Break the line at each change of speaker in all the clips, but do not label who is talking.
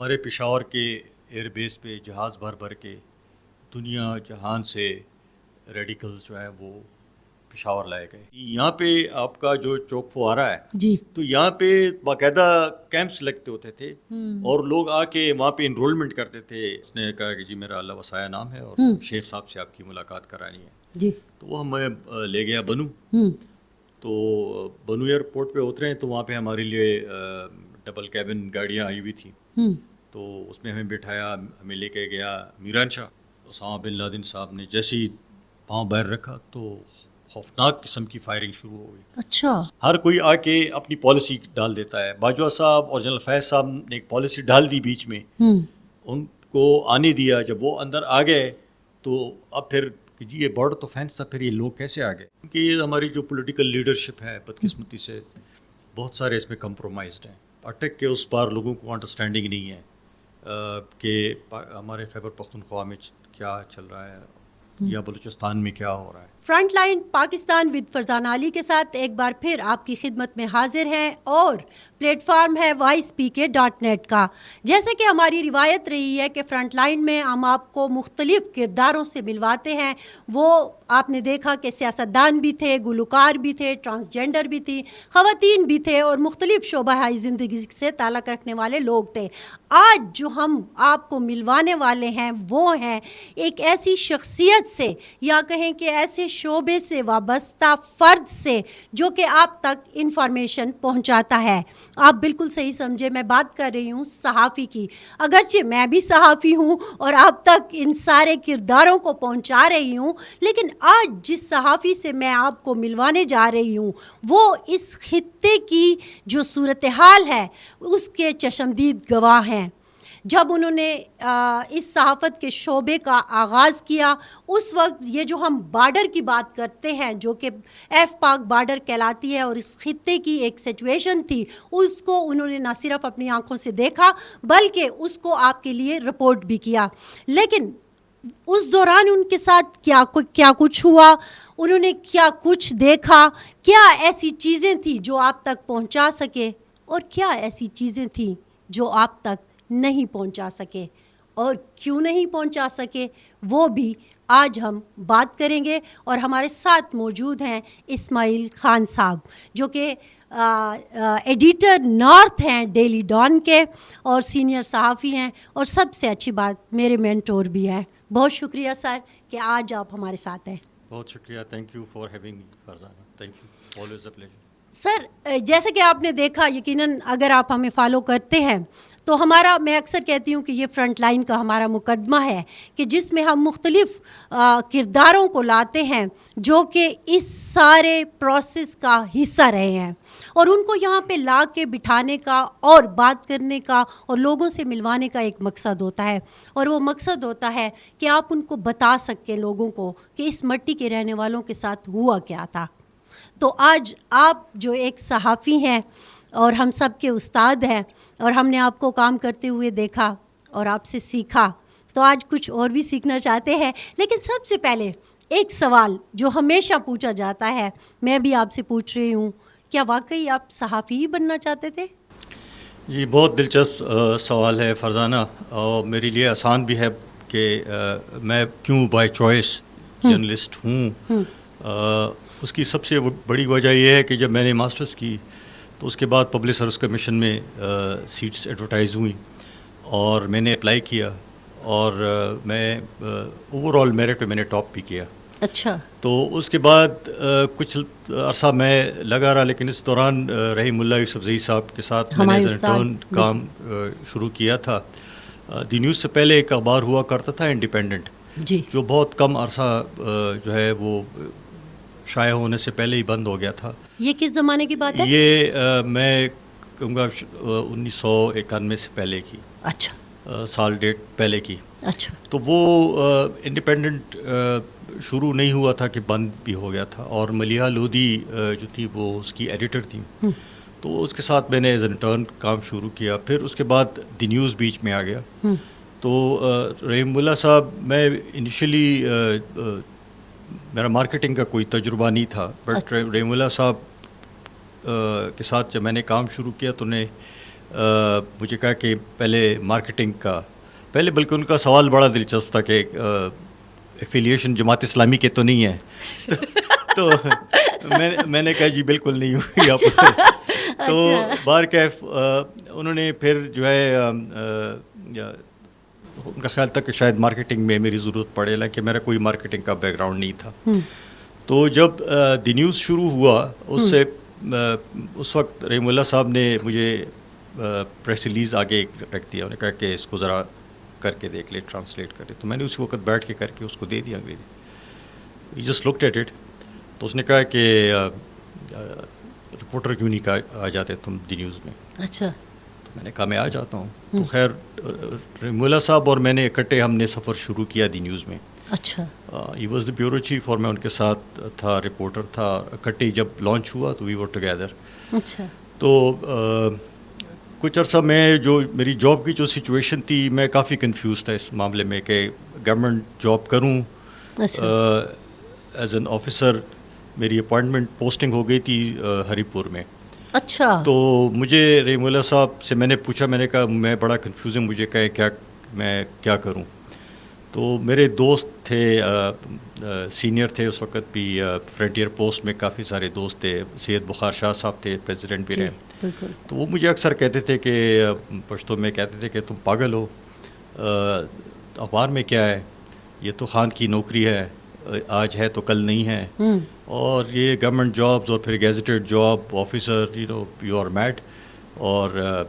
ہمارے پشاور کے air base پہ جہاز بھر بھر کے دنیا جہان سے ریڈیکلز جو ہیں وہ پشاور لائے گئے. یہاں پہ آپ کا جو چوک فوارہ ہے
جی
تو یہاں پہ باقاعدہ کیمپس لگتے ہوتے تھے اور لوگ آ کے وہاں پہ انرولمنٹ کرتے تھے. اس نے کہا کہ جی میرا اللہ وسایہ نام ہے اور شیخ صاحب سے آپ کی ملاقات کرانی ہے.
جی
تو وہ ہمیں لے گیا بنو. تو بنو ایئرپورٹ پہ اترے تو وہاں پہ ہمارے لیے ڈبل کیبن گاڑیاں آئی ہوئی تھیں. تو اس میں ہمیں بٹھایا, ہمیں لے کے گیا میران شاہ. اسامہ بن لادن صاحب نے جیسے ہی پاؤں باہر رکھا تو خوفناک قسم کی فائرنگ شروع ہو گئی.
اچھا.
ہر کوئی آ کے اپنی پالیسی ڈال دیتا ہے. باجوہ صاحب اور جنرل فیض صاحب نے ایک پالیسی ڈال دی بیچ میں, ان کو آنے دیا. جب وہ اندر آ گئے تو اب پھر کہ جی یہ بارڈر تو فینس تھا, پھر یہ لوگ کیسے آ گئے؟ کیونکہ یہ ہماری جو پولیٹیکل لیڈرشپ ہے بدقسمتی سے بہت سارے اس میں کمپرومائزڈ ہیں. اٹک کے اس پار لوگوں کو انڈرسٹینڈنگ نہیں ہے کہ ہمارے خیبر پختونخوا میں کیا چل رہا ہے یا بلوچستان میں کیا ہو رہا ہے.
Front line Pakistan with Farzana Ali کے ساتھ ایک بار پھر آپ کی خدمت میں حاضر ہیں اور پلیٹ فارم ہے voicepk.net کا. جیسے کہ ہماری روایت رہی ہے کہ فرنٹ لائن میں ہم آپ کو مختلف کرداروں سے ملواتے ہیں. وہ آپ نے دیکھا کہ سیاستدان بھی تھے, گلوکار بھی تھے, ٹرانسجینڈر بھی تھی, خواتین بھی تھے اور مختلف شعبہ زندگی سے تعلق رکھنے والے لوگ تھے. آج جو ہم آپ کو ملوانے والے ہیں وہ ہیں ایک ایسی شخصیت سے یا کہیں کہ ایسے شعبے سے وابستہ فرد سے جو کہ آپ تک انفارمیشن پہنچاتا ہے. آپ بالکل صحیح سمجھے, میں بات کر رہی ہوں صحافی کی. اگرچہ میں بھی صحافی ہوں اور آپ تک ان سارے کرداروں کو پہنچا رہی ہوں, لیکن آج جس صحافی سے میں آپ کو ملوانے جا رہی ہوں وہ اس خطے کی جو صورتحال ہے اس کے چشمدید گواہ ہیں. جب انہوں نے اس صحافت کے شعبے کا آغاز کیا اس وقت یہ جو ہم بارڈر کی بات کرتے ہیں جو کہ ایف پاک بارڈر کہلاتی ہے اور اس خطے کی ایک سچویشن تھی, اس کو انہوں نے نہ صرف اپنی آنکھوں سے دیکھا بلکہ اس کو آپ کے لیے رپورٹ بھی کیا. لیکن اس دوران ان کے ساتھ کیا کچھ ہوا, انہوں نے کیا کچھ دیکھا, کیا ایسی چیزیں تھیں جو آپ تک پہنچا سکے اور کیا ایسی چیزیں تھیں جو آپ تک نہیں پہنچا سکے, اور کیوں نہیں پہنچا سکے وہ بھی آج ہم بات کریں گے. اور ہمارے ساتھ موجود ہیں اسماعیل خان صاحب جو کہ ایڈیٹر نارتھ ہیں ڈیلی ڈان کے اور سینئر صحافی ہیں اور سب سے اچھی بات میرے مینٹور بھی ہیں. بہت شکریہ سر کہ آج آپ ہمارے ساتھ ہیں.
بہت شکریہ, thank you for having me Farzana, thank you, always a pleasure.
Sir جیسے کہ آپ نے دیکھا یقیناً اگر آپ ہمیں فالو کرتے ہیں تو میں اکثر کہتی ہوں کہ یہ فرنٹ لائن کا ہمارا مقدمہ ہے کہ جس میں ہم مختلف کرداروں کو لاتے ہیں جو کہ اس سارے پروسیس کا حصہ رہے ہیں اور ان کو یہاں پہ لا کے بٹھانے کا اور بات کرنے کا اور لوگوں سے ملوانے کا ایک مقصد ہوتا ہے, اور وہ مقصد ہوتا ہے کہ آپ ان کو بتا سکیں لوگوں کو کہ اس مٹی کے رہنے والوں کے ساتھ ہوا کیا تھا. تو آج آپ جو ایک صحافی ہیں اور ہم سب کے استاد ہیں اور ہم نے آپ کو کام کرتے ہوئے دیکھا اور آپ سے سیکھا, تو آج کچھ اور بھی سیکھنا چاہتے ہیں. لیکن سب سے پہلے ایک سوال جو ہمیشہ پوچھا جاتا ہے, میں بھی آپ سے پوچھ رہی ہوں, کیا واقعی آپ صحافی ہی بننا چاہتے تھے؟
جی بہت دلچسپ سوال ہے فرزانہ, اور میرے لیے آسان بھی ہے کہ میں کیوں بائی چوائس جرنلسٹ ہوں. اس کی سب سے بڑی وجہ یہ ہے کہ جب میں نے ماسٹرز کی تو اس کے بعد پبلک سروس کمیشن میں سیٹس ایڈورٹائز ہوئیں اور میں نے اپلائی کیا اور میں اوور آل میرٹ پہ میں نے ٹاپ بھی کیا.
اچھا.
تو اس کے بعد کچھ عرصہ میں لگا رہا, لیکن اس دوران رحیم اللہ یوسف زئی صاحب کے ساتھ میں نے ایز این انٹرن کام شروع کیا تھا. دی نیوز سے پہلے ایک اخبار ہوا کرتا تھا انڈیپینڈنٹ,
جی,
جو بہت کم عرصہ جو ہے وہ شائع ہونے سے پہلے ہی بند ہو گیا تھا. یہ
کس زمانے کی بات ہے؟
یہ میں کہوں گا 1991 سے پہلے کی.
اچھا.
سال ڈیٹ پہلے کی.
اچھا.
تو وہ انڈیپینڈنٹ شروع نہیں ہوا تھا کہ بند بھی ہو گیا تھا, اور ملیحہ لودھی جو تھی وہ اس کی ایڈیٹر تھیں. تو اس کے ساتھ میں نے ایز این انٹرن کام شروع کیا. پھر اس کے بعد دی نیوز بیچ میں آ گیا. تو رحیم اللہ صاحب, میں انیشلی میرا مارکیٹنگ کا کوئی تجربہ نہیں تھا, بٹ رحیم اللہ صاحب کے ساتھ جب میں نے کام شروع کیا تو انہیں مجھے کہا کہ پہلے مارکیٹنگ کا پہلے بلکہ ان کا سوال بڑا دلچسپ تھا کہ ایفیلیشن جماعت اسلامی کے تو نہیں ہے تو میں نے کہا جی بالکل نہیں ہوئی آپ تو بہرکیف انہوں نے پھر جو ہے ان کا خیال تھا کہ شاید مارکیٹنگ میں میری ضرورت پڑے کہ میرا کوئی مارکیٹنگ کا بیک گراؤنڈ نہیں تھا. تو جب دی نیوز شروع ہوا اس وقت رحیم اللہ صاحب نے مجھے پریس ریلیز آگے رکھ دیا. انہوں نے کہا کہ اس کو ذرا کر کے دیکھ لے, ٹرانسلیٹ کر لے. تو میں نے اسی وقت بیٹھ کے کر کے اس کو دے دیا انگریزی. Just looked at it. تو اس نے کہا کہ رپورٹر کیوں نہیں آ جاتے تم دی نیوز میں.
اچھا.
تو میں نے کہا میں آ جاتا ہوں. تو خیر رحیم اللہ صاحب اور میں نے اکٹھے ہم نے سفر شروع کیا دی نیوز میں.
اچھا.
He was the bureau chief اور میں ان کے ساتھ تھا, رپورٹر تھا. اکٹھے جب لانچ ہوا تو وی ور ٹوگیدر.
اچھا.
تو کچھ عرصہ میں جو میری جاب کی جو سچویشن تھی میں کافی کنفیوز تھا اس معاملے میں کہ گورنمنٹ جاب کروں. ایز این آفیسر میری اپوائنٹمنٹ پوسٹنگ ہو گئی تھی ہری پور میں.
اچھا.
تو مجھے رحیم اللہ صاحب سے میں نے پوچھا, میں نے کہا میں بڑا کنفیوز ہوں, مجھے کہیں کیا میں کیا کروں. تو میرے دوست تھے, سینئر تھے اس وقت بھی, فرنٹیئر پوسٹ میں کافی سارے دوست تھے. سید بخار شاہ صاحب تھے, پریزیڈنٹ بھی رہے. تو وہ مجھے اکثر کہتے تھے کہ پشتو میں کہتے تھے کہ تم پاگل ہو, اخبار میں کیا ہے, یہ تو خان کی نوکری ہے, آج ہے تو کل نہیں ہے, اور یہ گورنمنٹ جابز اور پھر gazetted job officer you are made, اور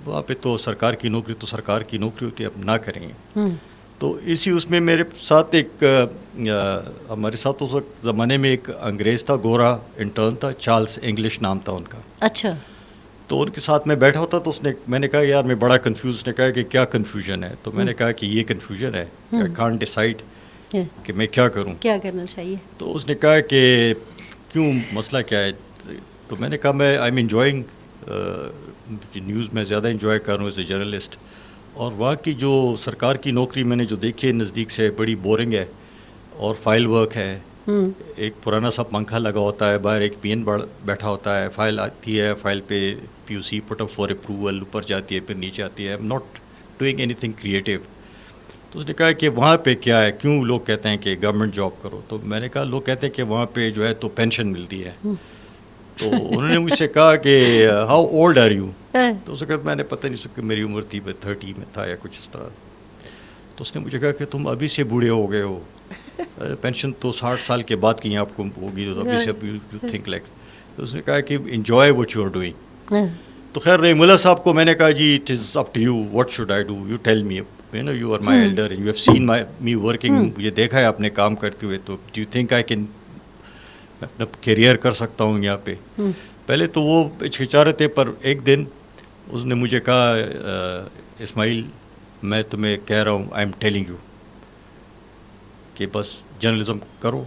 وہاں پہ تو سرکار کی نوکری تو سرکار کی نوکری ہوتی ہے, اب نہ کریں گے. تو اسی اس میں میرے ساتھ ایک ہمارے ساتھ اس وقت زمانے میں ایک انگریز تھا, گورا انٹرن تھا, چارلز انگلش نام تھا ان کا.
اچھا.
تو ان کے ساتھ میں بیٹھا ہوتا تو میں نے کہا یار میں بڑا کنفیوز. اس نے کہا کہ کیا کنفیوژن ہے. تو میں نے کہا کہ یہ کنفیوژن ہے, آئی کانٹ ڈیسائڈ کہ میں کیا کروں,
کیا کرنا چاہیے. تو
اس نے کہا کہ کیوں, مسئلہ کیا ہے. تو میں نے کہا میں آئی ایم انجوائنگ نیوز, میں زیادہ انجوائے کر رہا ہوں ایز اے جرنلسٹ, اور وہاں کی جو سرکار کی نوکری میں نے جو دیکھی ہے نزدیک سے بڑی بورنگ ہے, اور فائل ورک ہے. ایک پرانا سا پنکھا لگا ہوتا ہے, باہر ایک پی این بیٹھا ہوتا ہے, فائل آتی ہے, فائل پہ P U C put up for approval, اوپر جاتی ہے پھر نیچے آتی ہے. I'm not doing anything creative. تو اس نے کہا کہ وہاں پہ کیا ہے, کیوں لوگ کہتے ہیں کہ گورنمنٹ جاب کرو. تو میں نے کہا لوگ کہتے ہیں کہ وہاں پہ جو ہے تو پینشن ملتی ہے. تو انہوں نے مجھ سے کہا کہ ہاؤ اولڈ آر یو. تو اس وقت میں نے پتہ نہیں سکتا میری عمر تھی 30 میں تھا یا کچھ اس طرح. تو اس نے مجھے کہا کہ تم ابھی سے بوڑھے ہو گئے ہو, پینشن تو 60 سال کے بعد کہیں آپ کو ہوگی, تو ابھی سے یو تھنک لائک. تو اس نے کہا کہ enjoy what you are doing. تو خیر رحیم اللہ صاحب کو میں نے کہا جی it is up to you, what should I do, you tell me, you are my elder, you have seen me working, مجھے دیکھا ہے آپ نے کام کرتے ہوئے, تو do you think I can اپنا کیریئر کر سکتا ہوں یہاں پہ. پہلے تو وہ ہچکچا رہے تھے, پر ایک دن اس نے مجھے کہا اسماعیل میں تمہیں کہہ رہا ہوں, آئی ایم ٹیلنگ یو کہ بس جرنلزم کرو,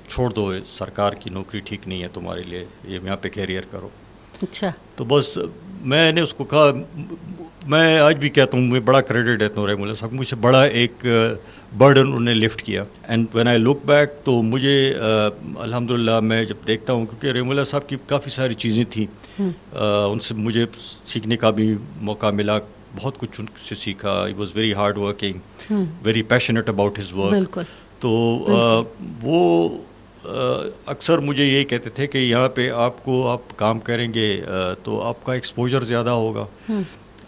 چھوڑ دو, سرکار کی نوکری ٹھیک نہیں ہے تمہارے لیے, یہ یہاں پہ کیریئر کرو.
اچھا. تو
بس میں نے اس کو کہا, میں آج بھی کہتا ہوں میں بڑا کریڈٹ دیتا ہوں رحیم اللہ صاحب, مجھ سے بڑا ایک برڈن انہوں نے لفٹ کیا. And when I look back تو مجھے الحمدللہ میں جب دیکھتا ہوں, کیونکہ رحیم اللہ صاحب کی کافی ساری چیزیں تھیں, ان سے مجھے سیکھنے کا بھی موقع ملا, بہت کچھ ان سے سیکھا. He was very hard working, very passionate about his work. تو وہ اکثر مجھے یہی کہتے تھے کہ یہاں پہ آپ کو آپ کام کریں گے تو آپ کا ایکسپوجر زیادہ ہوگا,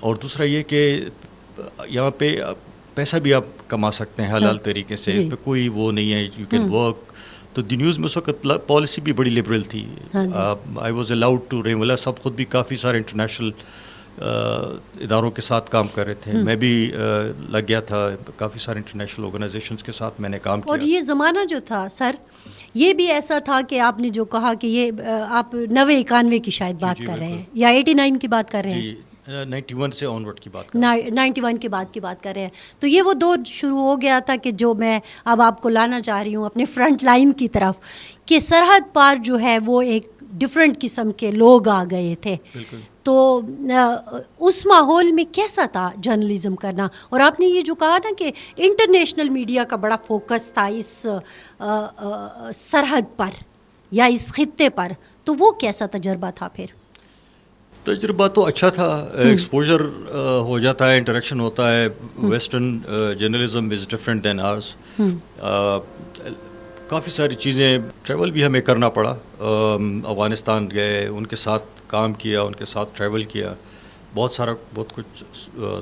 اور دوسرا یہ کہ یہاں پہ پیسہ بھی آپ کما سکتے ہیں حلال طریقے سے, اس پہ کوئی وہ نہیں ہے, یو کین ورک. تو دی نیوز میں اس وقت پالیسی بھی بڑی لبرل تھی. آئی واز الاؤڈ ٹو, رحیم اللہ صاحب خود بھی کافی سارے انٹرنیشنل اداروں کے ساتھ کام کر رہے تھے, میں بھی لگ گیا تھا, کافی سارے انٹرنیشنل آرگنائزیشنس کے ساتھ میں نے کام کیا.
اور یہ زمانہ جو تھا سر, یہ بھی ایسا تھا کہ آپ نے جو کہا کہ یہ آپ 90-91 کی شاید بات کر رہے ہیں, یا 89 کی بات کر رہے ہیں,
91 سے آن ورڈ کی بات کر رہے ہیں,
91 کے بعد کی بات کر رہے ہیں. تو یہ وہ دور شروع ہو گیا تھا کہ جو میں اب آپ کو لانا چاہ رہی ہوں اپنے فرنٹ لائن کی طرف, کہ سرحد پار جو ہے وہ ایک ڈفرینٹ قسم کے لوگ آ گئے تھے. تو اس ماحول میں کیسا تھا جرنلزم کرنا؟ اور آپ نے یہ جو کہا نا کہ انٹرنیشنل میڈیا کا بڑا فوکس تھا اس سرحد پر یا اس خطے پر, تو وہ کیسا تجربہ تھا پھر؟
تجربہ تو اچھا تھا, ایکسپوجر ہو جاتا ہے, انٹریکشن ہوتا ہے. ویسٹرن جرنلزم از ڈفرینٹ دین آرز. کافی ساری چیزیں, ٹریول بھی ہمیں کرنا پڑا. افغانستان گئے, ان کے ساتھ کام کیا, ان کے ساتھ ٹریول کیا, بہت کچھ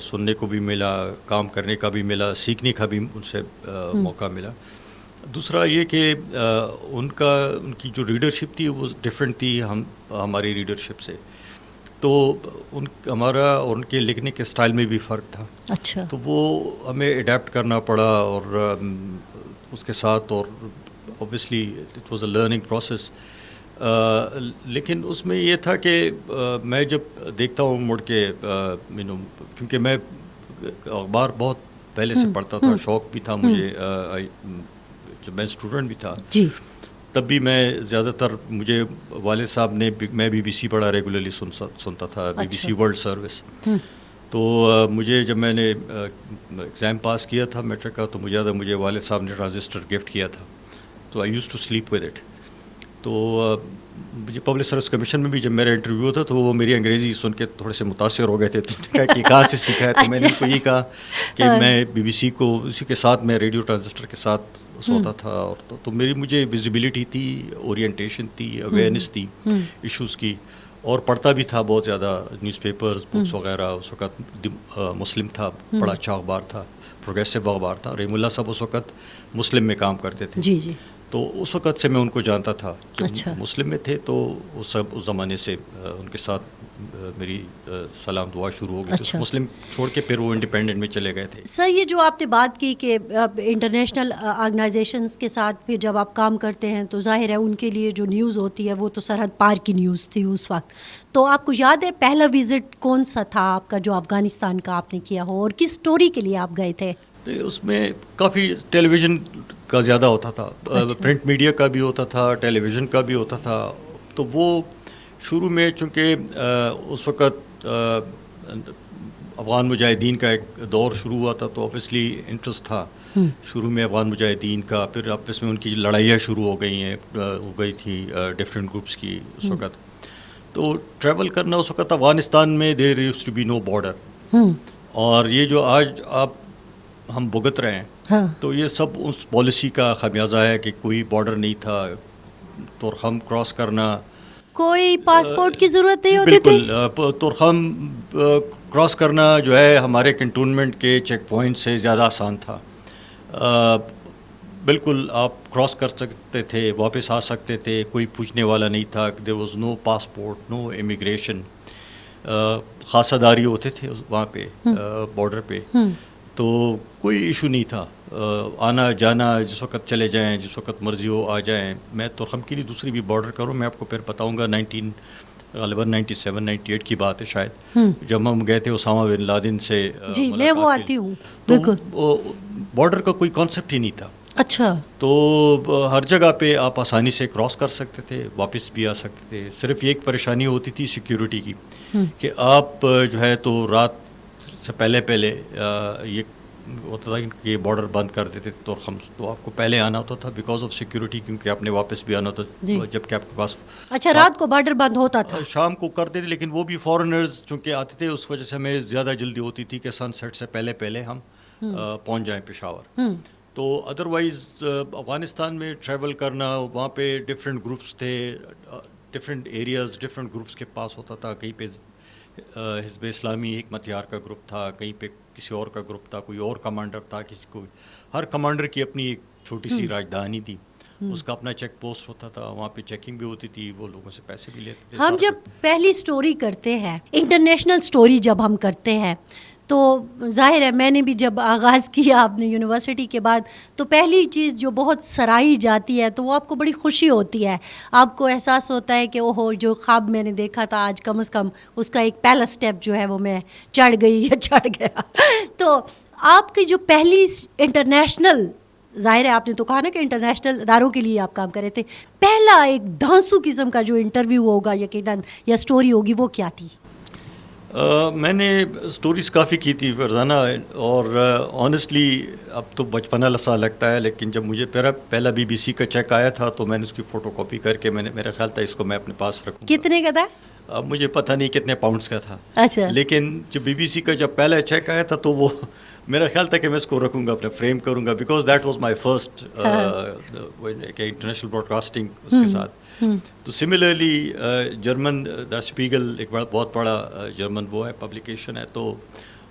سننے کو بھی ملا, کام کرنے کا بھی ملا, سیکھنے کا بھی ان سے موقع ملا. دوسرا یہ کہ ان کی جو ریڈرشپ تھی وہ ڈفرینٹ تھی ہماری ریڈرشپ سے, تو ہمارا اور ان کے لکھنے کے اسٹائل میں بھی فرق تھا.
اچھا.
تو وہ ہمیں اڈیپٹ کرنا پڑا اور اس کے ساتھ, اور obviously it was a learning process. لیکن اس میں یہ تھا کہ میں جب دیکھتا ہوں مڑ کے, کیونکہ میں اخبار بہت پہلے سے پڑھتا تھا, شوق بھی تھا مجھے, جب میں اسٹوڈنٹ بھی تھا
جی,
تب بھی میں زیادہ تر, مجھے والد صاحب نے, میں BBC بڑا ریگولرلی سنتا تھا, BBC ورلڈ سروس. تو مجھے جب میں نے ایگزام پاس کیا تھا میٹرک کا, تو مجھے والد صاحب نے ٹرانزسٹر گفٹ کیا تھا, تو I use to sleep with it. تو مجھے پبلک سروس کمیشن میں بھی جب میرا انٹرویو ہوتا تو وہ میری انگریزی سن کے تھوڑے سے متاثر ہو گئے تھے, تو کہا کہ کہاں سے سیکھا ہے. تو میں نے ان کو یہ کہا کہ میں BBC کو, اسی کے ساتھ میں ریڈیو ٹرانزسٹر کے ساتھ سوتا تھا, اور تو مجھے ویزیبلٹی تھی, اورینٹیشن تھی, اویئرنیس تھی ایشوز کی, اور پڑھتا بھی تھا بہت زیادہ, نیوز پیپرز, بکس وغیرہ. اس وقت مسلم تھا, بڑا اچھا اخبار تھا, پروگریسو اخبار تھا. رحیم اللہ صاحب اس وقت مسلم میں کام کرتے تھے.
جی جی.
تو اس وقت سے میں ان کو جانتا تھا. جب مسلم میں تھے تو اس زمانے سے ان کے ساتھ میری سلام دعا شروع ہو گئی. مسلم چھوڑ کے پھر وہ انڈیپینڈنٹ میں چلے گئے تھے.
سر, یہ جو آپ نے بات کی کہ انٹرنیشنل آرگنائزیشنس کے ساتھ پھر جب آپ کام کرتے ہیں تو ظاہر ہے ان کے لیے جو نیوز ہوتی ہے وہ تو سرحد پار کی نیوز تھی اس وقت. تو آپ کو یاد ہے پہلا وزٹ کون سا تھا آپ کا جو افغانستان کا آپ نے کیا ہو, اور کس اسٹوری کے لیے آپ گئے تھے؟
اس میں کافی ٹیلی ویژن کا زیادہ ہوتا تھا, پرنٹ میڈیا کا بھی ہوتا تھا, ٹیلی ویژن کا بھی ہوتا تھا. تو وہ شروع میں چونکہ اس وقت افغان مجاہدین کا ایک دور شروع ہوا تھا, تو اوبیسلی انٹرسٹ تھا شروع میں افغان مجاہدین کا. پھر آپس میں ان کی لڑائیاں شروع ہو گئی تھی ڈفرینٹ گروپس کی اس وقت. تو ٹریول کرنا اس وقت افغانستان میں there used to be no border, اور یہ جو آج ہم بھگت رہے ہیں, تو یہ سب اس پالیسی کا خمیازہ ہے کہ کوئی بارڈر نہیں تھا, تورخم کراس کرنا,
کوئی پاسپورٹ کی ضرورت نہیں ہوتی تھی.
بالکل, تورخم کراس کرنا جو ہے ہمارے کنٹونمنٹ کے چیک پوائنٹ سے زیادہ آسان تھا. بالکل آپ کراس کر سکتے تھے, واپس آ سکتے تھے, کوئی پوچھنے والا نہیں تھا. There was no passport, no immigration. خاصہ داری ہوتے تھے وہاں پہ بارڈر پہ, تو کوئی ایشو نہیں تھا. آنا جانا جس وقت چلے جائیں, جس وقت مرضی ہو آ جائیں. میں تورخم کی نہیں, دوسری بھی بارڈر کروں, میں آپ کو پھر بتاؤں گا. غالباً 97-98 کی بات ہے شاید, جب ہم گئے تھے اسامہ بن لادن سے.
جی میں وہ آتی ہوں. بالکل,
بارڈر کا کوئی کانسیپٹ ہی نہیں تھا.
اچھا.
تو ہر جگہ پہ آپ آسانی سے کراس کر سکتے تھے, واپس بھی آ سکتے تھے. صرف ایک پریشانی ہوتی تھی سیکیورٹی کی, کہ آپ جو ہے تو رات سے پہلے یہ ہوتا تھا کہ بارڈر بند کر دیتے تھے, تو آپ کو پہلے آنا ہوتا تھا بیکاز آف سیکیورٹی, کیونکہ آپ نے واپس بھی آنا ہوتا جبکہ آپ کے پاس.
اچھا, رات کو بارڈر بند ہوتا تھا؟
شام کو کرتے تھے, لیکن وہ بھی فارنرز چونکہ آتے تھے, اس وجہ سے ہمیں زیادہ جلدی ہوتی تھی کہ سن سیٹ سے پہلے ہم پہنچ جائیں پشاور. تو ادروائز افغانستان میں ٹریول کرنا, وہاں پہ ڈفرینٹ گروپس تھے, ڈفرینٹ ایریاز ڈفرینٹ گروپس کے پاس ہوتا تھا. کہیں پہ حزب اسلامی حکمت یار کا گروپ تھا, کہیں پہ کسی اور کا گروپ تھا, کوئی اور کمانڈر تھا, کسی کو. ہر کمانڈر کی اپنی ایک چھوٹی سی راجدھانی تھی, اس کا اپنا چیک پوسٹ ہوتا تھا, وہاں پہ چیکنگ بھی ہوتی تھی, وہ لوگوں سے پیسے بھی لیتے تھے.
ہم جب پہلی سٹوری کرتے ہیں, انٹرنیشنل سٹوری جب ہم کرتے ہیں, تو ظاہر ہے میں نے بھی جب آغاز کیا اپنے یونیورسٹی کے بعد, تو پہلی چیز جو بہت سراہی جاتی ہے تو وہ آپ کو بڑی خوشی ہوتی ہے. آپ کو احساس ہوتا ہے کہ اوہو, جو خواب میں نے دیکھا تھا آج کم از کم اس کا ایک پہلا سٹیپ جو ہے وہ میں چڑھ گئی یا چڑھ گیا. تو آپ کی جو پہلی انٹرنیشنل, ظاہر ہے آپ نے تو کہا نا کہ انٹرنیشنل اداروں کے لیے آپ کام کر رہے تھے, پہلا ایک دھانسو قسم کا جو انٹرویو ہوگا یقیناً یا سٹوری ہوگی, وہ کیا تھی؟
میں نے سٹوریز کافی کی تھی فرزانہ, اور آنیسٹلی اب تو بچپنا سا لگتا ہے, لیکن جب مجھے پہلا BBC کا چیک آیا تھا تو میں نے اس کی فوٹو کاپی کر کے, میرا خیال تھا اس کو میں اپنے پاس رکھوں.
کتنے کا تھا؟
اب مجھے پتہ نہیں کتنے پاؤنڈس کا تھا.
اچھا.
لیکن جو BBC کا جب پہلا چیک آیا تھا تو وہ میرا خیال تھا کہ میں اس کو رکھوں گا, اپنے فریم کروں گا, because that was my first international broadcasting اس کے ساتھ. تو سملرلی جرمن دا شپیگل ایک بہت بڑا جرمن وہ ہے پبلیکیشن ہے, تو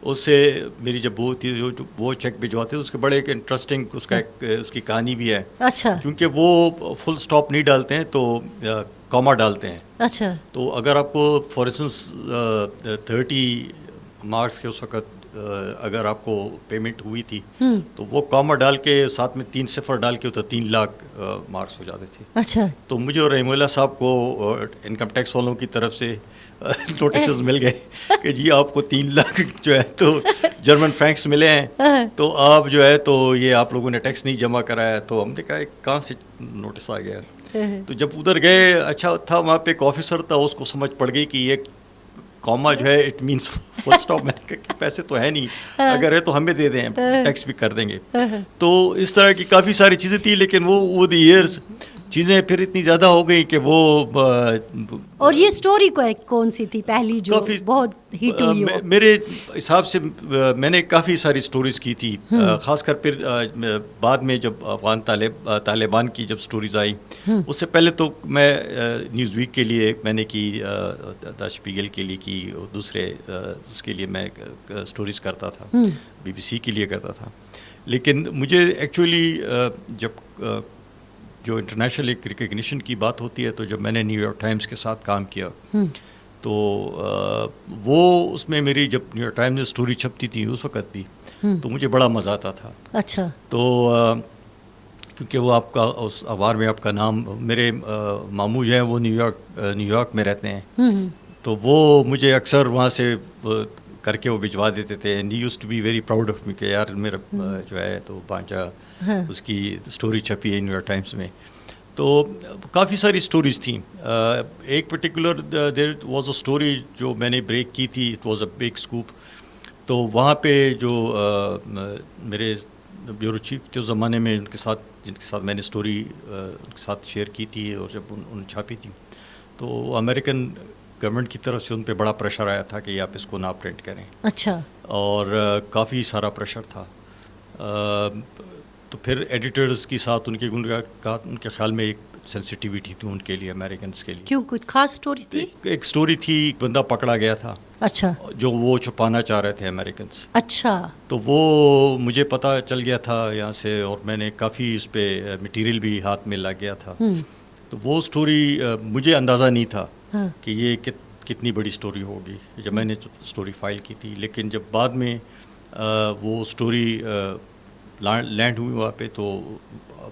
اس سے میری جب وہ تھی وہ چیک بھجواتے اس کے بڑے ایک انٹرسٹنگ اس کی کہانی بھی ہے.
اچھا.
کیونکہ وہ فل اسٹاپ نہیں ڈالتے ہیں تو کاما ڈالتے ہیں.
اچھا.
تو اگر آپ کو فار انسٹنس 30 مارکس کے اس وقت اگر آپ کو پیمنٹ ہوئی تھی تو وہ کاما ڈال کے ساتھ میں 3 صفر ڈال کے تو 3 لاکھ مارکس ہو جاتے تھے.
اچھا. تو
مجھے اور رحیم اللہ صاحب کو انکم ٹیکس والوں کی طرف سے نوٹسز مل گئے کہ جی آپ کو 3 لاکھ جو ہے تو جرمن فرینکس ملے ہیں, تو آپ جو ہے تو یہ آپ لوگوں نے ٹیکس نہیں جمع کرایا. تو ہم نے کہا کہاں سے نوٹس آ گیا. تو جب ادھر گئے, اچھا تھا وہاں پہ ایک آفیسر تھا, اس کو سمجھ پڑ گئی کہ یہ کاما جو ہے اٹ مینس فل اسٹاپ. میں نے کہا پیسے تو ہے نہیں, اگر ہے تو ہمیں دے دیں, ٹیکس بھی کر دیں گے. تو اس طرح کی کافی ساری چیزیں تھیں, لیکن وہ دی ایئرس چیزیں پھر اتنی زیادہ ہو گئی کہ وہ.
اور یہ سٹوری کون سی تھی پہلی جو بہت ہٹ ہوئی؟
میرے حساب سے میں نے کافی ساری سٹوریز کی تھی, خاص کر پھر بعد میں جب افغان طالبان کی جب سٹوریز آئی, اس سے پہلے تو میں نیوز ویک کے لیے میں نے کی, دا شپیگل کے لیے کی, دوسرے اس کے لیے میں سٹوریز کرتا تھا, BBC کے لیے کرتا تھا. لیکن مجھے ایکچولی جب جو انٹرنیشنل ایک ریکگنیشن کی بات ہوتی ہے, تو جب میں نے نیو یارک ٹائمز کے ساتھ کام کیا تو وہ اس میں میری جب نیو یارک ٹائمز میں سٹوری چھپتی تھی اس وقت بھی, تو مجھے بڑا مزہ آتا تھا.
اچھا.
تو کیونکہ وہ آپ کا اس اخبار میں آپ کا نام, میرے ماموں جو ہیں وہ نیو یارک میں رہتے ہیں, تو وہ مجھے اکثر وہاں سے کر کے وہ بھجوا دیتے تھے. And he used to be very proud of me کہ یار میرا جو ہے تو بانچا اس کی سٹوری چھپی ہے نیو یارک ٹائمز میں. تو کافی ساری سٹوریز تھیں. ایک particular there was a story جو میں نے بریک کی تھی, it was a big scope. تو وہاں پہ جو میرے بیورو چیف تھے اس زمانے میں, جن کے ساتھ میں نے سٹوری ان کے ساتھ شیئر کی تھی اور جب ان چھاپی تھی, تو امریکن گورنمنٹ کی طرف سے ان پہ بڑا پریشر آیا تھا کہ آپ اس کو نہ پرنٹ کریں.
اچھا. اور
کافی سارا پریشر تھا. تو پھر ایڈیٹرز کے ساتھ ان کے خیال میں ایک سینسٹیویٹی تھی ان کے لیے, امریکنس کے لیے.
کیوں, کچھ خاص سٹوری تھی؟
ایک سٹوری تھی, ایک بندہ پکڑا گیا تھا.
اچھا. جو
وہ چھپانا چاہ رہے تھے امریکنس.
اچھا.
تو وہ مجھے پتہ چل گیا تھا یہاں سے, اور میں نے کافی اس پہ مٹیریل بھی ہاتھ میں لگ گیا تھا. تو وہ سٹوری مجھے اندازہ نہیں تھا کہ یہ کتنی بڑی سٹوری ہوگی جب میں نے سٹوری فائل کی تھی. لیکن جب بعد میں وہ سٹوری لینڈ ہوئی وہاں پہ, تو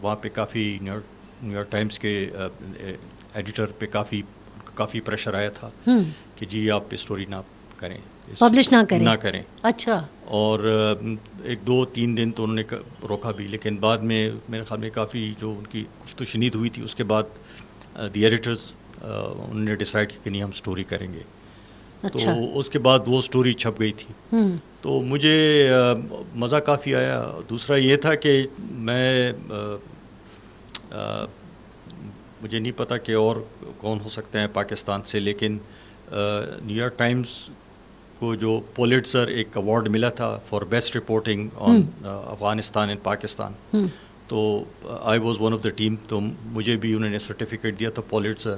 وہاں پہ کافی نیو یارک ٹائمز کے ایڈیٹر پہ کافی پریشر آیا تھا کہ جی آپ اسٹوری نہ کریں,
پبلش نہ کریں. اچھا.
اور 1-2-3 دن تو انہوں نے روکا بھی, لیکن بعد میں میرے خیال میں کافی جو ان کی گفت و شنید ہوئی تھی, اس کے بعد دی ایڈیٹرز انہوں نے ڈیسائیڈ کیا کہ نہیں ہم اسٹوری کریں گے.
اچھا.
تو اس کے بعد وہ اسٹوری چھپ گئی تھی. تو مجھے مزہ کافی آیا. دوسرا یہ تھا کہ میں مجھے نہیں پتہ کہ اور کون ہو سکتے ہیں پاکستان سے, لیکن نیو یارک ٹائمز کو جو پولیٹزر ایک ایوارڈ ملا تھا for best reporting on Afghanistan and Pakistan, تو I was one of the team. تو مجھے بھی انہوں نے سرٹیفکیٹ دیا تھا پولیٹزر.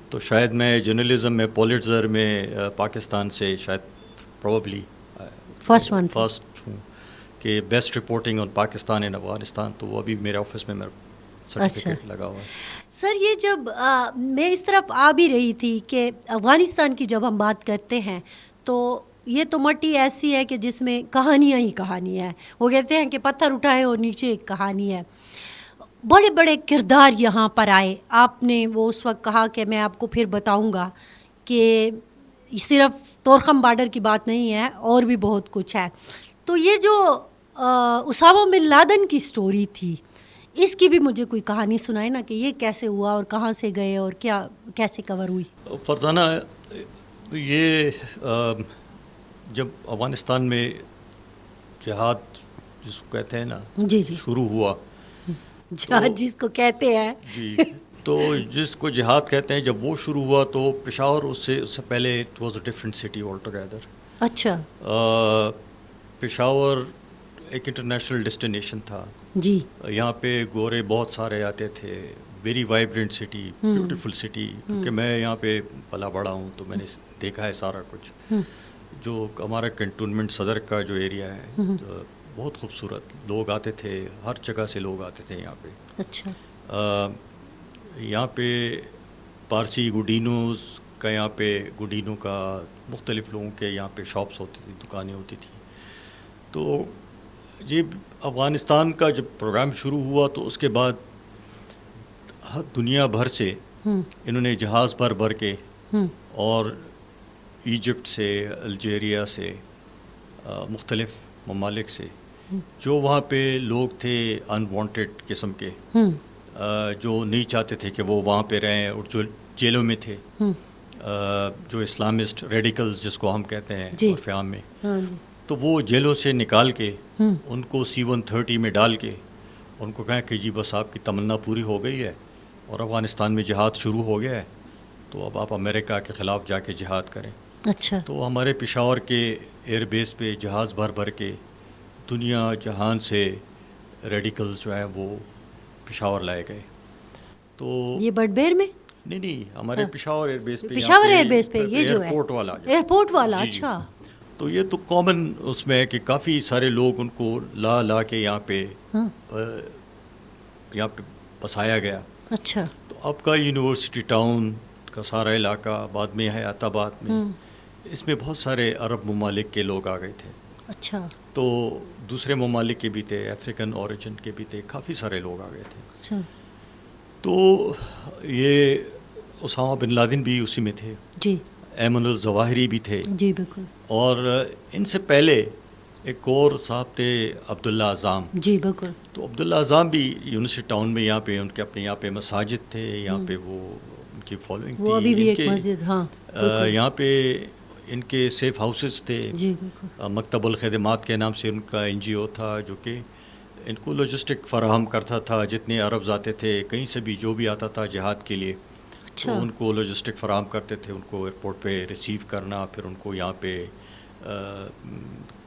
تو شاید میں جرنلزم میں پولیٹزر میں پاکستان سے شاید پروبلی فرسٹ ہوں کہ best reporting on Pakistan and Afghanistan. تو وہ ابھی میرے آفس میں میرا سرٹیفکیٹ لگا ہوا ہے.
سر یہ جب میں اس طرف آ بھی رہی تھی کہ افغانستان کی جب ہم بات کرتے ہیں تو یہ تو مٹی ایسی ہے کہ جس میں کہانیاں ہی کہانی ہے. وہ کہتے ہیں کہ پتھر اٹھائے اور نیچے ایک کہانی ہے. بڑے بڑے کردار یہاں پر آئے. آپ نے وہ اس وقت کہا کہ میں آپ کو پھر بتاؤں گا کہ صرف طورخم بارڈر کی بات نہیں ہے, اور بھی بہت کچھ ہے. تو یہ جو اسامہ بن لادن کی سٹوری تھی, اس کی بھی مجھے کوئی کہانی سنائے نا کہ یہ کیسے ہوا اور کہاں سے گئے اور کیا کیسے کور ہوئی.
فرزانہ, یہ جب افغانستان میں جہاد جس کو کہتے ہیں نا,
جی
شروع ہوا,
جہاد جس کو کہتے ہیں,
جی تو جس کو جہاد کہتے ہیں جب وہ شروع ہوا تو پشاور اس سے پہلے it was a different city all together.
اچھا.
پشاور ایک انٹرنیشنل ڈیسٹینیشن تھا
جی.
یہاں پہ گورے بہت سارے آتے تھے. Very vibrant city, beautiful city. کیونکہ میں یہاں پہ پلا بڑا ہوں تو میں نے دیکھا ہے سارا کچھ. جو ہمارا کنٹونمنٹ صدر کا جو ایریا ہے بہت خوبصورت, لوگ آتے تھے, ہر جگہ سے لوگ آتے تھے یہاں پہ.
اچھا.
یہاں پہ پارسی گڈینوز کا, یہاں پہ گڈینو کا مختلف لوگوں کے یہاں پہ شاپس ہوتی تھی, دکانیں ہوتی تھیں. تو جی افغانستان کا جب پروگرام شروع ہوا تو اس کے بعد دنیا بھر سے انہوں نے جہاز بھر کے اور ایجپٹ سے, الجیریا سے, مختلف ممالک سے جو وہاں پہ لوگ تھے انوانٹیڈ قسم کے, جو نہیں چاہتے تھے کہ وہ وہاں پہ رہیں, اور جو جیلوں میں تھے, جو اسلامسٹ ریڈیکلز جس کو ہم کہتے ہیں عرف عام میں, تو وہ جیلوں سے نکال کے ان کو C-130 میں ڈال کے ان کو کہیں کہ جی بس آپ کی تمنا پوری ہو گئی ہے اور افغانستان میں جہاد شروع ہو گیا ہے, تو اب آپ امریکہ کے خلاف جا کے جہاد کریں.
اچھا. تو
ہمارے پشاور کے ایئر بیس پہ جہاز بھر کے دنیا جہان سے ریڈیکلز جو ہیں وہ پشاور لائے گئے. تو
یہ بڑبیر میں
نہیں ہمارے پشاور ایئر بیس پہ,
پشاور ایئر بیس پہ یہ جو ہے ایئرپورٹ والا. اچھا.
تو یہ تو کامن اس میں ہے کہ کافی سارے لوگ ان کو لا کے یہاں پہ بسایا گیا.
اچھا.
تو اب کا یونیورسٹی ٹاؤن کا سارا علاقہ, بعد میں حیات آباد میں, اس میں بہت سارے عرب ممالک کے لوگ آ گئے تھے.
اچھا.
تو دوسرے ممالک کے بھی تھے, افریقن اوریجن کے بھی تھے, کافی سارے لوگ آ گئے تھے.
اچھا.
تو یہ اسامہ بن لادن بھی اسی میں تھے.
جی.
ایمن الظواہری بھی تھے.
جی بالکل.
اور ان سے پہلے ایک اور صاحب تھے عبداللہ اعظام.
جی بالکل. تو
عبداللہ اعظام بھی یونیورسٹی ٹاؤن میں, یہاں پہ ان کے اپنے یہاں پہ مساجد تھے, یہاں پہ وہ ان کی فالوئنگ تھی.
وہ ابھی بھی ایک مسجد, ہاں
یہاں پہ ان کے سیف ہاؤسز تھے.
جی بالکل.
مکتب الخدمات کے نام سے ان کا NGO تھا جو کہ ان کو لاجسٹک فراہم کرتا تھا. جتنے عربز آتے تھے کہیں سے بھی, جو بھی آتا تھا جہاد کے لیے, تو ان کو لاجسٹک فراہم کرتے تھے. ان کو ایئرپورٹ پہ ریسیو کرنا, پھر ان کو یہاں پہ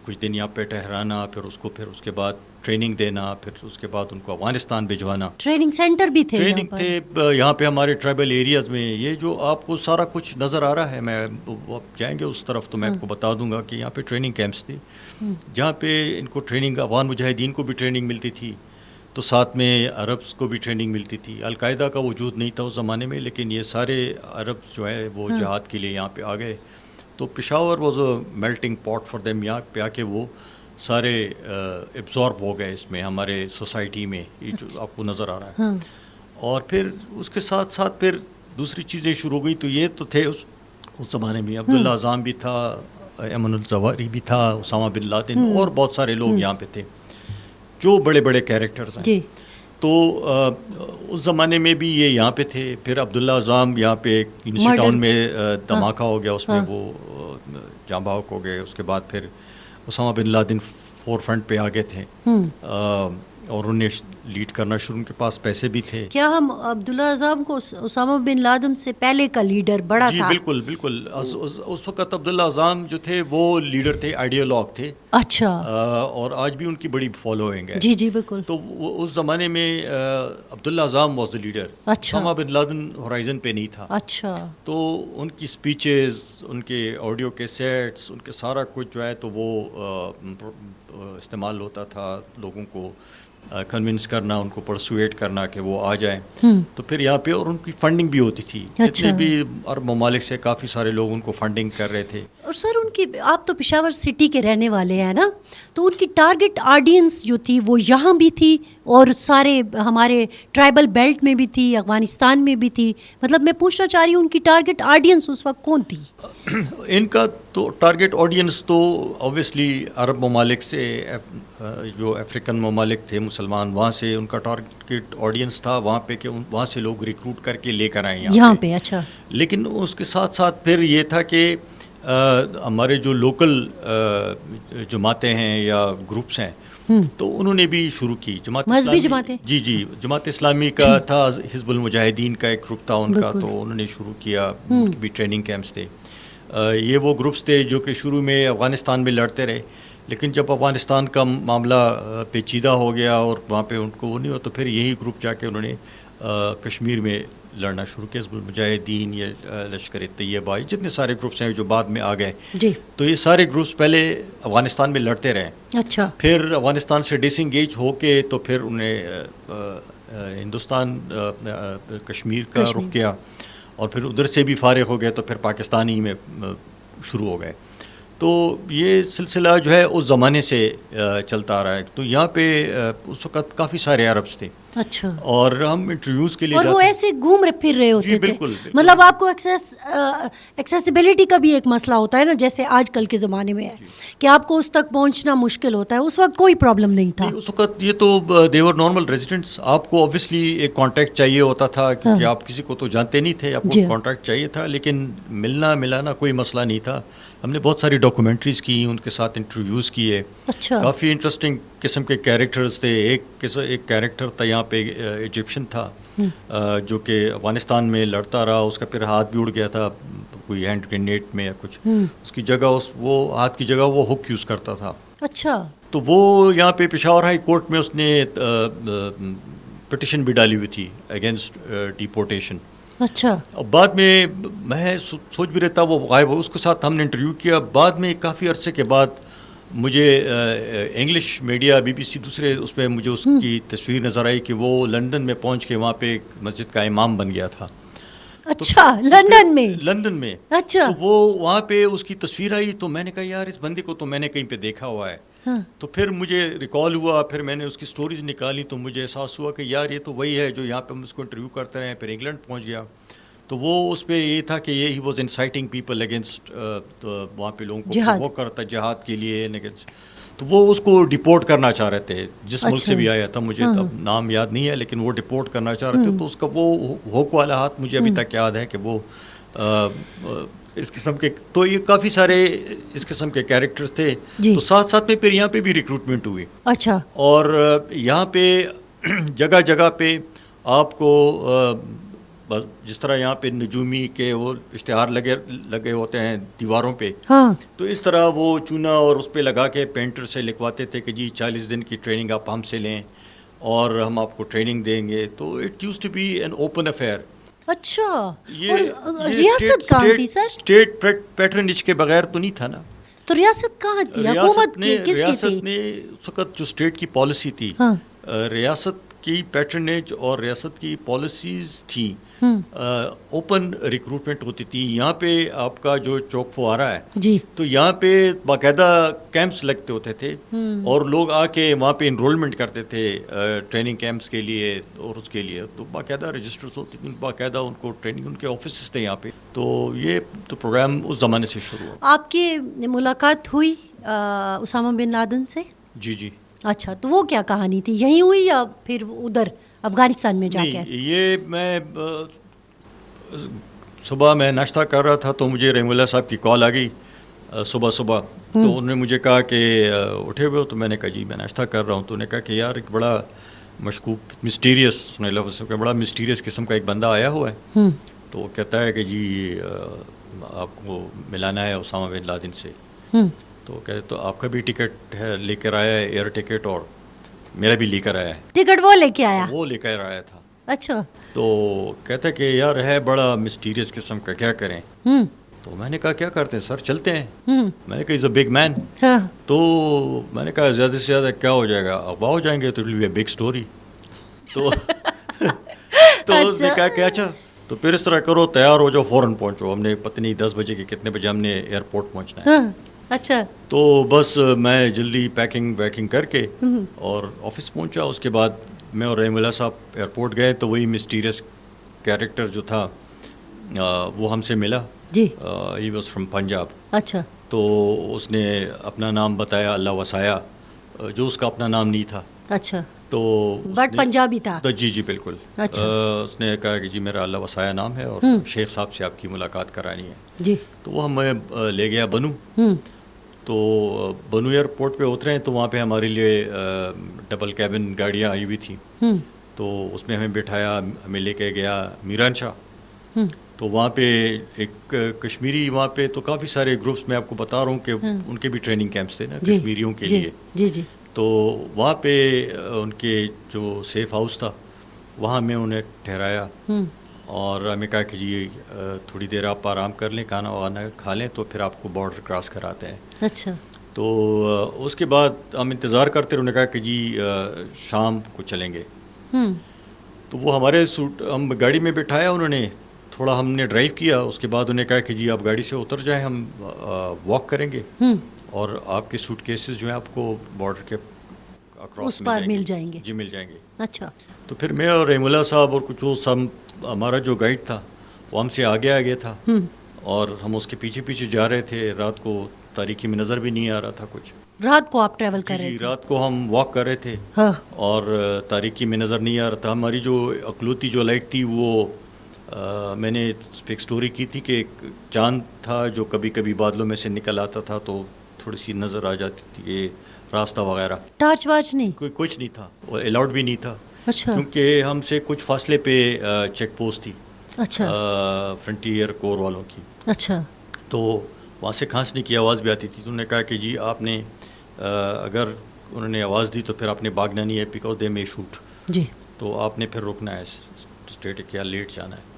کچھ دن یہاں پہ ٹھہرانا, پھر اس کے بعد ٹریننگ دینا, پھر اس کے بعد ان کو افغانستان بھجوانا.
ٹریننگ سینٹر بھی تھے,
ٹریننگ تھے یہاں پہ ہمارے ٹرائبل ایریاز میں. یہ جو آپ کو سارا کچھ نظر آ رہا ہے, میں آپ جائیں گے اس طرف تو میں آپ کو بتا دوں گا کہ یہاں پہ ٹریننگ کیمپس تھے جہاں پہ ان کو ٹریننگ, افغان مجاہدین کو بھی ٹریننگ ملتی تھی, تو ساتھ میں عربس کو بھی ٹریننگ ملتی تھی. القاعدہ کا وجود نہیں تھا اس زمانے میں, لیکن یہ سارے عرب جو ہے وہ جہاد کے لیے یہاں پہ آ گئے. تو پشاور واز اے میلٹنگ پاٹ فار دیم. یہاں پہ آ کے وہ سارے ایبزارب ہو گئے اس میں, ہمارے سوسائٹی میں, یہ جو آپ کو نظر آ رہا ہے. اور پھر اس کے ساتھ ساتھ پھر دوسری چیزیں شروع ہو گئی. تو یہ تو تھے اس زمانے میں. عبداللہ اعظام بھی تھا, ایمن الظواہری بھی تھا, اسامہ بن لادن, اور بہت سارے لوگ یہاں پہ تھے جو بڑے بڑے کیریکٹرز ہیں. تو اس زمانے میں بھی یہ یہاں پہ تھے. پھر عبداللہ اعظام یہاں پہ یونیورسٹی ٹاؤن میں دھماکہ ہو گیا, اس میں وہ جاں بحق ہو گئے. اس کے بعد پھر اسامہ بن لادن فور فرنٹ پہ آگے تھے اور انہیں لیڈ کرنا شروع, ان کے پاس پیسے بھی تھے.
کیا ہم عبداللہ اعظم کو اسامہ بن لادن سے پہلے کا لیڈر بڑا تھا؟
جی بالکل. اس وقت عبداللہ اعظم جو تھے وہ لیڈر تھے, آئیڈیالوگ تھے.
اچھا.
اور آج بھی ان کی بڑی فالوئنگ ہے.
جی بالکل.
تو اس زمانے میں Abdullah Azzam was the leader. Osama bin Laden horizon پہ نہیں تھا.
اچھا.
تو ان کی اسپیچز, ان کے آڈیو کیسیٹس, ان کے سارا کچھ جو ہے تو وہ استعمال ہوتا تھا لوگوں کو کنونس کرنا, ان کو پرسویٹ کرنا کہ وہ آ جائیں. تو پھر یہاں پہ, اور ان کی فنڈنگ بھی ہوتی تھی. جتنے بھی عرب ممالک سے کافی سارے لوگ ان کو فنڈنگ کر رہے تھے.
اور سر ان کی, آپ تو پشاور سٹی کے رہنے والے ہیں نا, تو ان کی ٹارگٹ آڈینس جو تھی وہ یہاں بھی تھی اور سارے ہمارے ٹرائبل بیلٹ میں بھی تھی, افغانستان میں بھی تھی. مطلب میں پوچھنا چاہ رہی ہوں ان کی ٹارگٹ آڈینس اس وقت کون تھی؟
ان کا تو ٹارگٹ آڈینس تو اوبویسلی عرب ممالک سے, جو افریقن ممالک تھے مسلمان, وہاں سے ان کا ٹارگٹ آڈینس تھا وہاں پہ کہ وہاں سے لوگ ریکروٹ کر کے لے کر آئیں یہاں پہ.
اچھا.
لیکن اس کے ساتھ ساتھ پھر یہ تھا کہ ہمارے جو لوکل جماعتیں ہیں یا گروپس ہیں تو انہوں نے بھی شروع کی.
مذہبی جماعتیں؟
جی جماعت اسلامی کا تھا, حزب المجاہدین کا ایک گروپ تھا ان کا, تو انہوں نے شروع کیا, ان کی بھی ٹریننگ کیمپس تھے. یہ وہ گروپس تھے جو کہ شروع میں افغانستان میں لڑتے رہے, لیکن جب افغانستان کا معاملہ پیچیدہ ہو گیا اور وہاں پہ ان کو وہ نہیں ہو, تو پھر یہی گروپ جا کے انہوں نے کشمیر میں لڑنا شروع کیا. حزب المجاہدین یا لشکر طیبہ, جتنے سارے گروپس ہیں جو بعد میں آ گئے, تو یہ سارے گروپس پہلے افغانستان میں لڑتے رہے.
اچھا. پھر
افغانستان سے ڈس انگیج ہو کے تو پھر انہیں ہندوستان کشمیر کا رخ کیا, اور پھر ادھر سے بھی فارغ ہو گئے تو پھر پاکستانی میں شروع ہو گئے. تو یہ سلسلہ جو ہے اس زمانے سے چلتا آ رہا ہے. تو یہاں پہ اس وقت کافی سارے عربس تھے.
اچھا.
اور ہم انٹرویوز کے لیے
اور وہ ایسے گھوم پھر رہے ہوتے تھے.
بالکل.
مطلب آپ کو ایکسیسیبلٹی کا بھی ایک مسئلہ ہوتا ہے نا, جیسے آج کل کے زمانے میں ہے کہ آپ کو اس تک پہنچنا مشکل ہوتا ہے. اس وقت کوئی پرابلم نہیں تھا.
اس وقت یہ تو دیور نارمل ریزیڈنٹس. آپ کو اوبویسلی ایک کانٹیکٹ چاہیے ہوتا تھا, کیونکہ آپ کسی کو تو جانتے نہیں تھے, آپ کو کانٹیکٹ چاہیے تھا, لیکن ملانا کوئی مسئلہ نہیں تھا. ہم نے بہت ساری ڈاکومنٹریز کی, ان کے ساتھ انٹرویوز کیے.
اچھا.
کافی انٹرسٹنگ قسم کے کیریکٹرز تھے. ایک کیریکٹر تھا یہاں پہ ایجپشن تھا, جو کہ افغانستان میں لڑتا رہا. اس کا پھر ہاتھ بھی اڑ گیا تھا کوئی ہینڈ گرینیڈ میں یا کچھ. اس کی جگہ وہ ہاتھ کی جگہ وہ ہک یوز کرتا تھا.
اچھا. تو
وہ یہاں پہ پشاور ہائی کورٹ میں اس نے پٹیشن بھی ڈالی ہوئی تھی اگینسٹ ڈیپورٹیشن.
اچھا.
بعد میں سوچ بھی رہتا وہ غائب ہو, اس کے ساتھ ہم نے انٹرویو کیا. بعد میں کافی عرصے کے بعد مجھے انگلش میڈیا BBC دوسرے اس پہ مجھے اس کی تصویر نظر آئی کہ وہ لندن میں پہنچ کے وہاں پہ ایک مسجد کا امام بن گیا تھا.
اچھا. لندن میں.
اچھا. تو وہ وہاں پہ اس کی تصویر آئی, تو میں نے کہا یار اس بندے کو تو میں نے کہیں پہ دیکھا ہوا ہے. تو پھر مجھے ریکال ہوا, پھر میں نے اس کی سٹوریز نکالی, تو مجھے احساس ہوا کہ یار یہ تو وہی ہے جو یہاں پہ ہم اس کو انٹرویو کرتے رہے. پھر انگلینڈ پہنچ گیا, تو وہ اس پہ یہ تھا کہ یہ he was inciting people against, وہاں پہ لوگوں کو وہ کرتا جہاد کے لیے. تو وہ اس کو ڈپورٹ کرنا چاہ رہے تھے, جس ملک سے بھی آیا تھا, مجھے اب نام یاد نہیں ہے, لیکن وہ ڈپورٹ کرنا چاہ رہے تھے. تو اس کا وہ ہوک والا ہاتھ مجھے ابھی تک یاد ہے کہ وہ اس قسم کے, تو یہ کافی سارے اس قسم کے کیریکٹرز تھے. تو ساتھ ساتھ میں پھر یہاں پہ بھی ریکروٹمنٹ ہوئی.
اچھا.
اور یہاں پہ جگہ جگہ پہ آپ کو جس طرح یہاں پہ نجومی کے وہ اشتہار لگے ہوتے ہیں دیواروں پہ, تو اس طرح وہ چونا اور اس پہ لگا کے پینٹر سے لکھواتے تھے کہ جی 40 دن کی ٹریننگ آپ ہم سے لیں اور ہم آپ کو ٹریننگ دیں گے. تو it use to be an open affair.
اچھا. ریاست کہاں تھی سر؟
اسٹیٹ پیٹرنیج کے بغیر تو نہیں تھا نا.
تو ریاست کہاں تھی؟ حکومت کی کس کی تھی؟
ریاست نے اس وقت جو اسٹیٹ کی پالیسی تھی, ریاست کی پیٹرنیج اور ریاست کی پالیسیز تھیں, اوپن ریکروٹمنٹ ہوتی تھی. یہاں پہ آپ کا جو چوک فوارہ ہے, تو یہاں پہ باقاعدہ کیمپس لگتے ہوتے تھے, اور لوگ آ کے وہاں پہ انرولمنٹ کرتے تھے ٹریننگ کیمپس کے لیے, اور اس کے لیے تو باقاعدہ رجسٹرز ہوتی تھیں, باقاعدہ ان کو ٹریننگ, ان کے آفیسز تھے یہاں پہ. تو یہ تو پروگرام اس زمانے سے شروع ہوا.
آپ کی ملاقات ہوئی اسامہ بن لادن سے؟
جی.
اچھا. تو وہ کیا کہانی تھی, یہیں ہوئی یا پھر ادھر افغانستان میں جا کے؟
یہ میں صبح میں ناشتہ کر رہا تھا, تو مجھے رحم اللہ صاحب کی کال آ گئی صبح. تو انہوں نے مجھے کہا کہ اٹھے ہوئے ہو؟ تو میں نے کہا جی میں ناشتہ کر رہا ہوں. تو انہوں نے کہا کہ یار ایک بڑا مشکوک بڑا مسٹیریس قسم کا ایک بندہ آیا ہوا ہے. تو وہ کہتا ہے کہ جی آپ کو ملانا ہے اسامہ بن لادن سے. تو کہتے تو آپ کا بھی ٹکٹ ہے لے کر آیا ہے, ایئر ٹکٹ, اور میرا بھی لے کر آیا ہے.
ٹکٹ وہ لے کے آیا؟
وہ لے کر آیا تھا.
اچھا. تو
کہتا ہے کہ یار ہے بڑا مسٹیریس قسم کا, کیا کریں؟ تو میں نے کہا کیا کرتے ہیں سر, چلتے ہیں. میں نے کہا از اے بگ مین. تو میں نے کہا زیادہ سے زیادہ کیا ہو جائے گا, اغوا ہو جائیں گے, تو it will be a big story. تو اس نے کہا کہ اچھا تو پھر اس طرح کرو, تیار ہو جاؤ, فوراً پہنچو. ہم نے پتہ نہیں 10 بجے کے کتنے بجے ہم نے ایئرپورٹ پہنچنا ہے.
اچھا.
تو بس میں جلدی پیکنگ ویکنگ کر کے اور آفس پہنچا. اس کے بعد میں اور رحم اللہ صاحب ایئرپورٹ گئے, تو وہی مسٹیریس کیریکٹر جو تھا وہ ہم سے ملا.
جی.
He was from Punjab.
اچھا.
تو اس نے اپنا نام بتایا, اللہ وسایا, جو اس کا اپنا نام نہیں تھا.
اچھا.
تو
بٹ پنجابی تھا.
جی جی بالکل. اس نے کہا کہ جی میرا اللہ وسایہ نام ہے اور شیخ صاحب سے آپ کی ملاقات کرانی ہے.
جی.
تو وہ ہمیں لے گیا بنو. تو بنو ایئرپورٹ پہ اترے ہیں تو وہاں پہ ہمارے لیے ڈبل کیبن گاڑیاں آئی ہوئی تھیں. تو اس میں ہمیں بٹھایا, ہمیں لے کے گیا میران شاہ. تو وہاں پہ ایک کشمیری, وہاں پہ تو کافی سارے گروپس میں آپ کو بتا رہا ہوں کہ ان کے بھی ٹریننگ کیمپس تھے نا کشمیریوں کے لیے.
جی جی.
تو وہاں پہ ان کے جو سیف ہاؤس تھا وہاں میں انہیں ٹھہرایا اور ہمیں کہا کہ جی تھوڑی دیر آپ آرام کر لیں, کھانا وانا کھا لیں تو پھر آپ کو بارڈر کراس کراتے ہیں.
اچھا.
تو اس کے بعد ہم انتظار کرتے رہے. انہوں نے کہا کہ جی شام کو چلیں گے. تو وہ ہمارے ہم گاڑی میں بٹھایا انہوں نے, تھوڑا ہم نے ڈرائیو کیا. اس کے بعد انہیں کہا کہ جی آپ گاڑی سے اتر جائیں, ہم واک کریں گے اور آپ کے سوٹ کیسز جو ہیں آپ کو بارڈر کے اکراس
مل جائیں گے.
جی مل جائیں گے.
اچھا.
تو پھر میں اور رحیم اللہ صاحب اور کچھ وہ سب, ہمارا جو گائیڈ تھا وہ ہم سے آگے آگے تھا اور ہم اس کے پیچھے پیچھے جا رہے تھے. رات کو تاریکی میں نظر بھی نہیں آ رہا تھا کچھ.
رات کو آپ ٹریول کر رہے
تھے؟
تھے؟
رات کو ہم واک کر رہے تھے اور تاریکی میں نظر نہیں آ رہا تھا. ہماری جو اکلوتی جو لائٹ تھی وہ میں نے اس پہ ایک سٹوری کی تھی کہ ایک چاند تھا جو کبھی کبھی بادلوں میں سے نکل آتا تھا تو تھوڑی سی نظر آ جاتی تھی یہ راستہ وغیرہ.
ٹارچ وارچ نہیں؟
کوئی کچھ نہیں تھا, وہ الاؤڈ بھی نہیں تھا.
اچھا.
کیونکہ ہم سے کچھ فاصلے پہ چیک پوسٹ تھی.
اچھا.
فرنٹیئر کور والوں کی.
اچھا.
تو وہاں سے کھانسنے کی آواز بھی آتی تھی. تو انہوں نے کہا کہ جی آپ نے اگر انہوں نے آواز دی تو پھر آپ نے بھاگنا نہیں ہے بیکاز دے میں شوٹ.
جی.
تو آپ نے پھر رکنا ہے اسٹریٹ کیا لیٹ جانا ہے.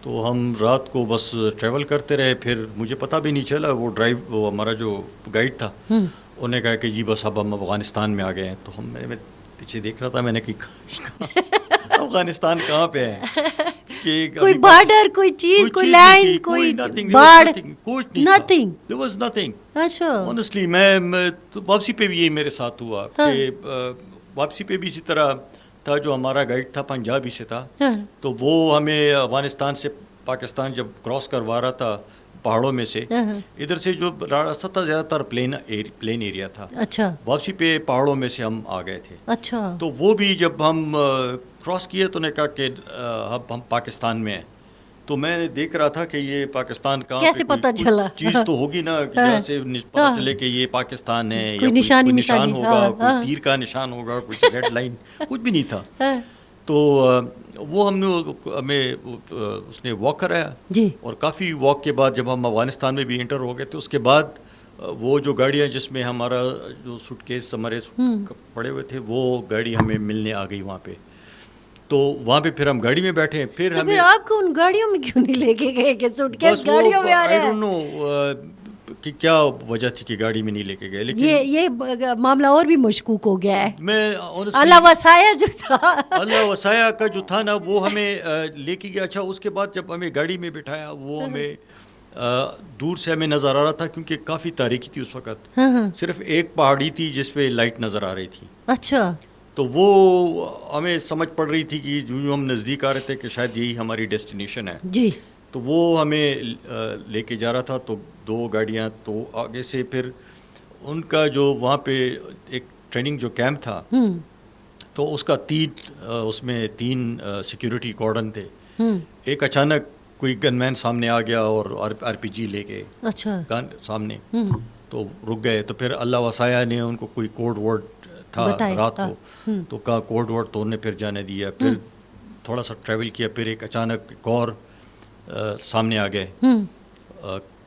تو ہم رات کو بس ٹریول کرتے رہے. پھر مجھے پتہ بھی نہیں چلا, وہ ہمارا جو گائیڈ تھا انہوں نے کہا کہ جی بس اب ہم افغانستان میں آ گئے ہیں. تو ہم میں پیچھے دیکھ رہا تھا, میں نے کہا افغانستان کہاں پہ ہے, کہ
کوئی بارڈر, کوئی چیز, کوئی لینڈ, کوئی باڑ, نتھنگ.
there was nothing.
اچھا.
honestly میں واپسی پہ بھی یہی میرے ساتھ ہوا کہ واپسی پہ بھی اسی طرح تھا. جو ہمارا گائیڈ تھا پنجابی سے تھا, تو وہ ہمیں افغانستان سے پاکستان جب کراس کروا رہا تھا پہاڑوں میں سے, ادھر سے جو راستہ تھا زیادہ تر پلین ایریا تھا.
اچھا.
واپسی پہ پہاڑوں میں سے ہم آ گئے تھے.
اچھا.
تو وہ بھی جب ہم کراس کیے تو نے کہا کہ اب ہم پاکستان میں ہیں. تو میں دیکھ رہا تھا کہ یہ پاکستان کہاں,
کیسے پتہ چلا؟
چیز تو ہوگی نا جہاں سے پتہ چلے کہ یہ پاکستان ہے,
کوئی
نشان ہوگا, کوئی تیر کا نشان ہوگا, کچھ ریڈ لائن, کچھ بھی نہیں تھا. تو وہ ہمیں اس نے واک کرایا.
جی.
اور کافی واک کے بعد جب ہم افغانستان میں بھی انٹر ہو گئے تھے, اس کے بعد وہ جو گاڑیاں جس میں ہمارا جو سوٹ کیس ہمارے پڑے ہوئے تھے وہ گاڑی ہمیں ملنے آ گئی وہاں پہ. تو وہاں پہ پھر ہم گاڑی میں بیٹھے. پھر ہمیں
آپ کو ان گاڑیوں میں کیوں نہیں لے کے گئے کہ سوٹ کیس گاڑیوں میں آ رہے ہیں؟
I don't know کہ کیا وجہ تھی کہ گاڑی میں نہیں لے کے گئے. لیکن
یہ معاملہ اور بھی مشکوک ہو گیا ہے.
میں
اللہ وسایہ جو تھا,
اللہ وسایہ کا جو تھا نا وہ ہمیں لے کے گیا. اچھا اس کے بعد جب ہمیں گاڑی میں بٹھایا وہ ہمیں دور سے ہمیں نظر آ رہا تھا کیونکہ کافی تاریکی تھی اس وقت. صرف ایک پہاڑی تھی جس پہ لائٹ نظر آ رہی تھی.
اچھا.
تو وہ ہمیں سمجھ پڑ رہی تھی کہ جو ہم نزدیک آ رہے تھے کہ شاید یہی ہماری ڈیسٹینیشن ہے.
جی.
تو وہ ہمیں لے کے جا رہا تھا. تو 2 گاڑیاں, تو آگے سے پھر ان کا جو وہاں پہ ایک ٹریننگ جو کیمپ تھا تو اس کا اس میں 3 سیکیورٹی کارڈن تھے. ایک اچانک کوئی گن مین سامنے آ گیا اور RPG لے کے سامنے, تو رک گئے. تو پھر اللہ وسایہ نے ان کو کوئی کوڈ ورڈ تھا رات کو, تو کہا کوڈ ورڈ تو انہیں پھر جانے دیا. پھر تھوڑا سا ٹریول کیا, پھر ایک اچانک ایک اور سامنے آ گئے.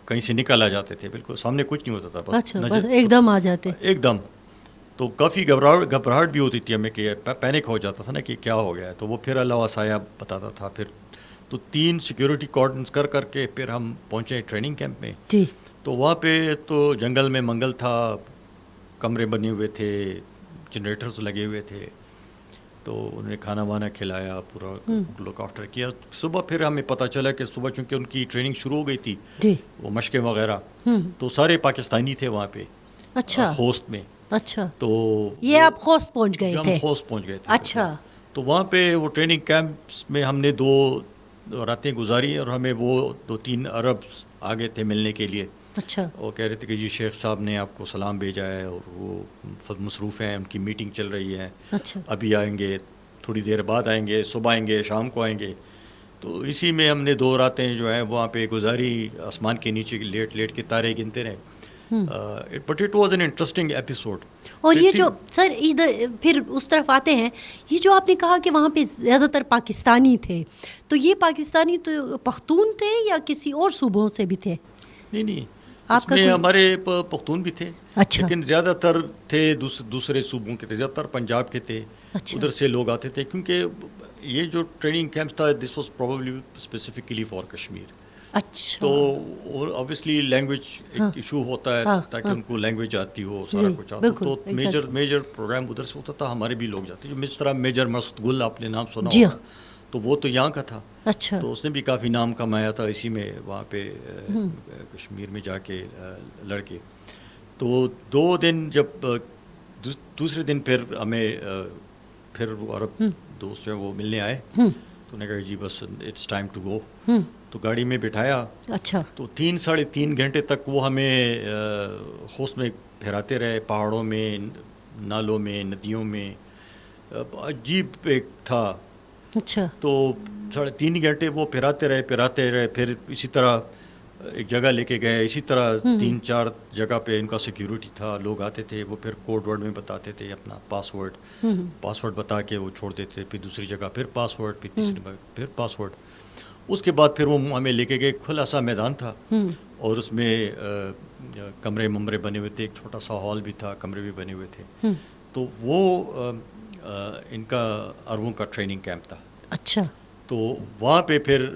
کہیں سے نکل آ جاتے تھے, بالکل سامنے کچھ نہیں ہوتا تھا,
بس ایک دم آ جاتے
ایک دم. تو کافی گھبراہٹ بھی ہوتی تھی ہمیں کہ پینک ہو جاتا تھا نا کہ کیا ہو گیا ہے. تو وہ پھر اللہ وسایہ بتاتا تھا. پھر تو 3 سیکیورٹی کارڈنس کر کے پھر ہم پہنچے ٹریننگ کیمپ میں. تو وہاں پہ تو جنگل میں منگل تھا, کمرے بنے ہوئے تھے, جنریٹرز لگے ہوئے تھے. تو انہوں نے کھانا وانا کھلایا, پورا لک آفٹر کیا. صبح پھر ہمیں پتہ چلا کہ صبح چونکہ ان کی ٹریننگ شروع ہو گئی تھی, وہ مشقیں وغیرہ, تو سارے پاکستانی تھے وہاں پہ.
اچھا.
خوست میں.
اچھا.
تو
یہ آپ خوست پہنچ گئے تھے؟
ہم خوست پہنچ گئے تھے.
اچھا.
تو وہاں پہ وہ ٹریننگ کیمپس میں ہم نے 2 راتیں گزاری اور ہمیں وہ 2-3 عرب آگے تھے ملنے کے لیے.
اچھا.
وہ کہہ رہے تھے کہ جی شیخ صاحب نے آپ کو سلام بھیجا ہے اور وہ مصروف ہیں, ان کی میٹنگ چل رہی ہے,
اچھا.
ابھی آئیں گے, تھوڑی دیر بعد آئیں گے, صبح آئیں گے, شام کو آئیں گے. تو اسی میں ہم نے 2 راتیں جو ہیں وہاں پہ گزاری, آسمان کے نیچے لیٹ لیٹ کے تارے گنتے رہے. But it was an interesting episode.
اور یہ جو سر ادھر پھر اس طرف آتے ہیں, یہ جو آپ نے کہا کہ وہاں پہ زیادہ تر پاکستانی تھے, تو یہ پاکستانی تو پختون تھے یا کسی اور صوبوں سے بھی تھے؟
نہیں, اس میں ہمارے پختون بھی تھے,
اچھا.
لیکن زیادہ تر تھے دوسرے صوبوں کے تھے, زیادہ تر پنجاب کے تھے.
اچھا.
ادھر سے لوگ آتے تھے کیونکہ یہ جو ٹریننگ کیمپ تھا this was probably specifically for Kashmir.
اچھا.
تو اوبیسلی لینگویج ایک ایشو ہوتا ہے تاکہ ان کو لینگویج آتی ہو, سارا کچھ آتا ہو. تو میجر پروگرام ادھر سے ہوتا تھا, ہمارے بھی لوگ جاتے. جو جس طرح میجر مسعود گل آپ نے نام سنا ہوگا, تو وہ تو یہاں کا تھا.
اچھا.
تو اس نے بھی کافی نام کمایا تھا اسی میں, وہاں پہ کشمیر میں جا کے لڑکے. تو 2 دن جب دوسرے دن پھر ہمیں پھر وہ عرب دوست جو ہیں وہ ملنے آئے, تو انہوں نے کہا جی بس اٹس ٹائم ٹو گو. تو گاڑی میں بٹھایا.
اچھا. تو
3-3.5 گھنٹے تک وہ ہمیں خوش میں پھراتے رہے, پہاڑوں میں, نالوں میں, ندیوں میں. عجیب ایک تھا.
اچھا.
تو 3.5 گھنٹے وہ پھراتے رہے. پھر اسی طرح ایک جگہ لے کے گئے, اسی طرح 3-4 جگہ پہ ان کا سیکیورٹی تھا, لوگ آتے تھے, وہ پھر کوڈ ورڈ میں بتاتے تھے اپنا پاسورڈ بتا کے وہ چھوڑ دیتے تھے. پھر دوسری جگہ پھر پاسورڈ, پھر تیسری جگہ پھر پاسورڈ. اس کے بعد پھر وہ ہمیں لے کے گئے, کھلا سا میدان تھا اور اس میں کمرے بنے ہوئے تھے, ایک چھوٹا سا ہال بھی تھا, کمرے بھی بنے ہوئے تھے. تو وہ ان کا عربوں کا ٹریننگ کیمپ تھا.
اچھا. تو
وہاں پہ پھر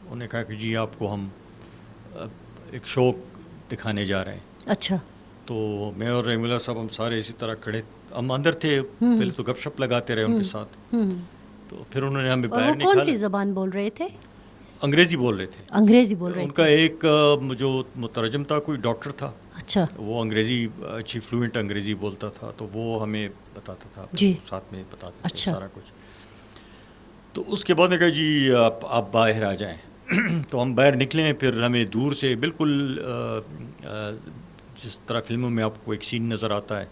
انہوں نے کہا کہ جی آپ کو ہم ایک شو دکھانے جا رہے ہیں.
اچھا.
تو میں اور رحیم اللہ صاحب ہم سارے اسی طرح کھڑے, ہم اندر تھے, پہلے تو گپ شپ لگاتے رہے ان کے ساتھ. تو پھر انہوں نے ہمیں باہر نکالا.
کون سی زبان بول رہے تھے؟
انگریزی بول رہے تھے.
انگریزی بول رہے تھے.
ان کا ایک جو مترجم تھا, کوئی ڈاکٹر تھا.
اچھا.
وہ انگریزی اچھی فلوئنٹ انگریزی بولتا تھا, تو وہ ہمیں بتاتا تھا, ساتھ میں بتاتا تھا سارا کچھ. تو اس کے بعد نے کہا جی آپ باہر آ جائیں. تو ہم باہر نکلے. پھر ہمیں دور سے بالکل جس طرح فلموں میں آپ کو ایک سین نظر آتا ہے,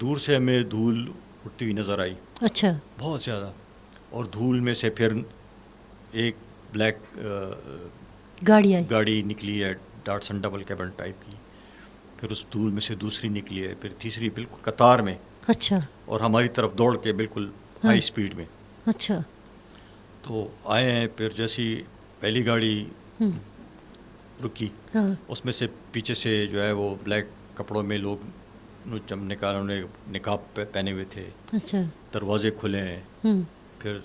دور سے ہمیں دھول اٹھتی ہوئی نظر آئی.
اچھا. بہت
زیادہ. اور دھول میں سے پھر ایک بلیک گاڑی نکلی ہے, ڈاٹسن ڈبل کیبن ٹائپ کی. پھر اس دھول میں سے دوسری نکلی ہے, پھر تیسری بالکل قطار میں.
اچھا. اور
ہماری طرف دوڑ کے بالکل ہائی اسپیڈ میں.
اچھا. تو
آئے ہیں. پھر جیسی پہلی گاڑی رکی, اس میں سے پیچھے سے جو ہے وہ بلیک کپڑوں میں لوگ جب نکالا, انہوں نے نقاب پہنے ہوئے تھے.
اچھا.
دروازے کھلے ہیں. پھر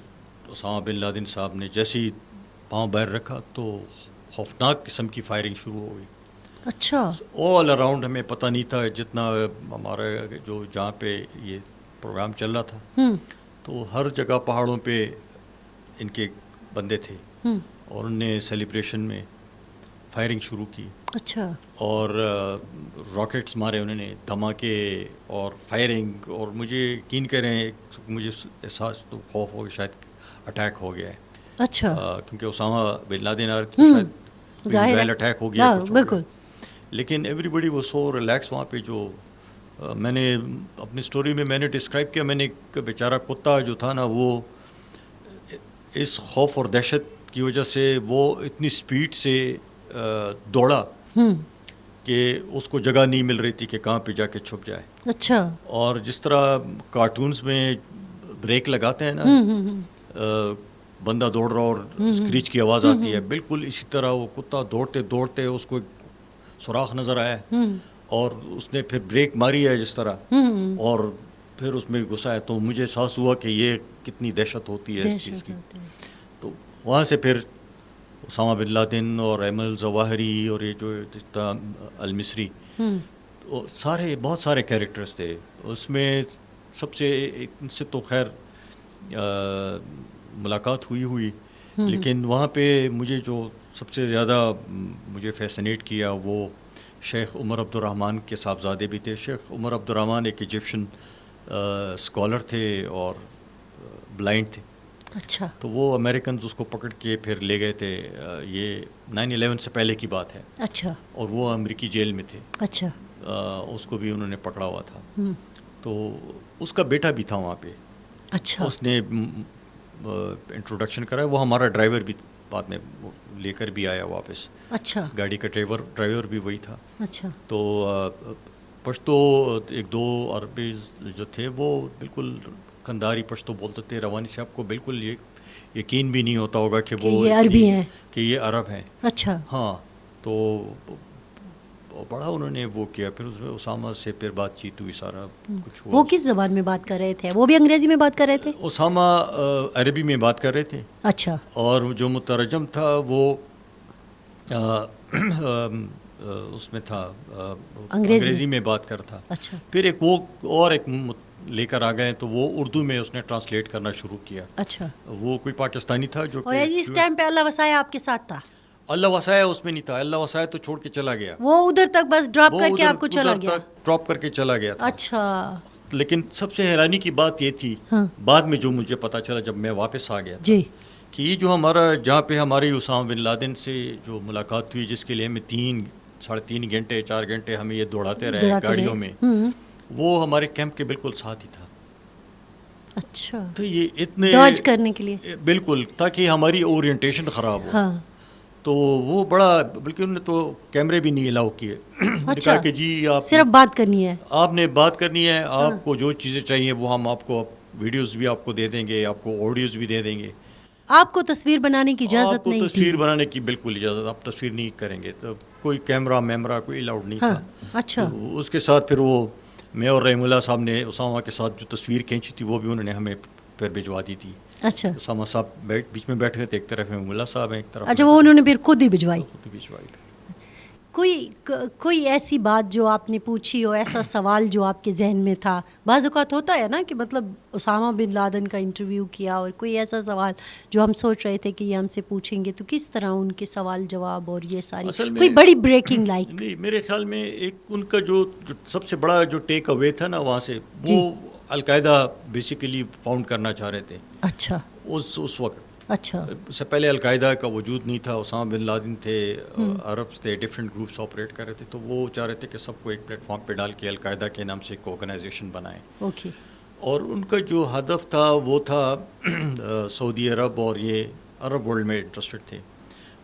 اسامہ بن لادن صاحب نے جیسے ہی پاؤں باہر رکھا تو خوفناک قسم کی فائرنگ شروع ہو گئی.
اچھا.
آل اراؤنڈ ہمیں پتہ نہیں تھا, جتنا ہمارا جو جہاں پہ یہ پروگرام چل رہا تھا, تو ہر جگہ پہاڑوں پہ ان کے بندے تھے, اور انہوں نے سیلیبریشن میں فائرنگ شروع کی.
اچھا. اور
راکٹس مارے انہوں نے, دھماکے اور فائرنگ. اور مجھے یقین کریں, مجھے احساس تو خوف ہو گیا شاید اٹیک ہو گیا ہے.
اچھا.
کیونکہ اسامہ بن لادن آ رہے تو شاید ظاہر اٹیک ہو گیا. بالکل. لیکن ایوری بڈی وہ سو ریلیکس وہاں پہ. جو میں نے اپنی سٹوری میں نے ڈسکرائب کیا, میں نے ایک بیچارہ کتا جو تھا نا, وہ اس خوف اور دہشت کی وجہ سے وہ اتنی سپیڈ سے دوڑا کہ اس کو جگہ نہیں مل رہی تھی کہ کہاں پہ جا کے چھپ جائے.
اچھا.
اور جس طرح کارٹونز میں بریک لگاتے ہیں نا, بندہ دوڑ رہا اور اسکریچ کی آواز آتی ہے, بالکل اسی طرح وہ کتا دوڑتے دوڑتے اس کو ایک سوراخ نظر آیا, اور اس نے پھر بریک ماری ہے جس طرح, اور پھر اس میں گھسا ہے. تو مجھے احساس ہوا کہ یہ کتنی دہشت ہوتی ہے اس چیز کی. تو وہاں سے پھر اسامہ بن لادن اور ایمن الظواہری اور یہ جو المصری, سارے بہت سارے کیریکٹرز تھے اس میں. سب سے ان سے تو خیر ملاقات ہوئی, لیکن وہاں پہ مجھے جو سب سے زیادہ مجھے فیسنیٹ کیا وہ شیخ عمر عبد الرحمن کے صاحبزادے بھی تھے. شیخ عمر عبد الرحمن ایک ایجپشن اسکالر تھے اور بلائنڈ تھے.
اچھا.
تو وہ امریکنز اس کو پکڑ کے پھر لے گئے تھے. یہ 9/11 سے پہلے کی بات ہے.
اچھا.
اور وہ امریکی جیل میں تھے.
اچھا.
اس کو بھی انہوں نے پکڑا ہوا تھا. تو اس کا بیٹا بھی تھا وہاں پہ.
اچھا.
اس نے انٹروڈکشن کرایا. وہ ہمارا ڈرائیور بھی بعد میں لے کر بھی آیا واپس.
اچھا.
گاڑی کا ڈرائیور بھی وہی تھا.
اچھا.
تو پشتو 1-2 عربی جو تھے وہ بالکل کنداری پشتو بولتے تھے. روانی صاحب کو بالکل یہ یقین بھی نہیں ہوتا ہوگا کہ وہ
یہ عربی ہیں,
کہ یہ عرب ہیں.
اچھا.
ہاں. تو بڑا انہوں نے وہ کیا. پھر اس میں اسامہ سے پھر بات چیت ہوئی, سارا کچھ ہوا.
وہ کس زبان میں بات کر رہے تھے؟ وہ بھی انگریزی میں بات کر رہے تھے؟
اسامہ عربی میں بات کر رہے تھے.
اچھا.
اور جو مترجم تھا وہ اس میں تھا انگریزی میں بات کر تھا.
اچھا.
پھر ایک وہ اور ایک لے کر آ گئے تو وہ اردو میں اس نے ٹرانسلیٹ کرنا شروع کیا.
اچھا.
وہ کوئی پاکستانی تھا جو.
اور اس ٹائم پہ اللہ وسایا آپ کے ساتھ تھا؟
اللہ وسایا اس میں نہیں تھا. اللہ وسایا تو چھوڑ کے چلا گیا.
وہ ادھر تک بس ڈراپ کر کے آپ کو چلا گیا؟
ڈراپ کر کے چلا گیا تھا.
اچھا.
لیکن سب سے حیرانی کی بات یہ تھی بعد میں جو مجھے پتا چلا جب میں واپس آ گیا
جی,
کہ یہ جو ہمارا جہاں پہ ہماری اسامہ بن لادن سے جو ملاقات ہوئی, جس کے لیے ہمیں 3-3.5 گھنٹے 4 گھنٹے ہمیں یہ دوڑاتے رہے گاڑیوں میں, وہ ہمارے کیمپ کے بالکل ساتھ ہی تھا.
اچھا.
تو یہ اتنے
ڈاج کرنے کے لیے
بالکل, تاکہ ہماری اورینٹیشن خراب ہو. تو وہ بڑا, بلکہ انہوں نے تو کیمرے بھی نہیں الاؤ کیے.
اچھا.
کہ جی آپ
صرف بات کرنی ہے,
آپ نے بات کرنی ہے, آپ کو جو چیزیں چاہیے وہ ہم آپ کو ویڈیوز بھی آپ کو دے دیں گے, آپ کو آڈیوز بھی دے دیں گے.
آپ کو تصویر بنانے کی اجازت نہیں تھی؟
آپ کو تصویر بنانے کی بالکل اجازت, آپ تصویر نہیں کریں گے. تو کوئی کیمرہ کوئی الاؤڈ نہیں تھا.
اچھا.
اس کے ساتھ پھر وہ میں اور رحیم اللہ صاحب نے اسامہ کے ساتھ جو تصویر کھینچی تھی وہ بھی انہوں نے ہمیں پھر بھجوا دی تھی.
اچھا.
اسامہ صاحب بیچ میں بیٹھے تھے, ایک طرف رحیم اللہ صاحب ہیں, ایک طرف.
اچھا, وہ انہوں نے پھر خود ہی بھجوائی؟
بھجوائی.
کوئی ایسی بات جو آپ نے پوچھی ہو, ایسا سوال جو آپ کے ذہن میں تھا؟ بعض اوقات ہوتا ہے نا کہ مطلب اسامہ بن لادن کا انٹرویو کیا اور کوئی ایسا سوال جو ہم سوچ رہے تھے کہ یہ ہم سے پوچھیں گے, تو کس طرح ان کے سوال جواب اور یہ ساری کوئی بڑی بریکنگ لائک؟
نہیں, میرے خیال میں ایک ان کا جو سب سے بڑا جو ٹیک اوے تھا نا وہاں سے, وہ القاعدہ بیسیکلی فاؤنڈ کرنا چاہ رہے تھے.
اچھا.
اس وقت.
اچھا.
اس سے پہلے القاعدہ کا وجود نہیں تھا. اسامہ بن لادن تھے, عربس تھے, ڈفرینٹ گروپس آپریٹ کر رہے تھے. تو وہ چاہ رہے تھے کہ سب کو ایک پلیٹ فارم پہ ڈال کے القاعدہ کے نام سے ایک آرگنائزیشن بنائیں.
اوکے.
اور ان کا جو ہدف تھا وہ تھا سعودی عرب اور یہ عرب ورلڈ میں انٹرسٹڈ تھے.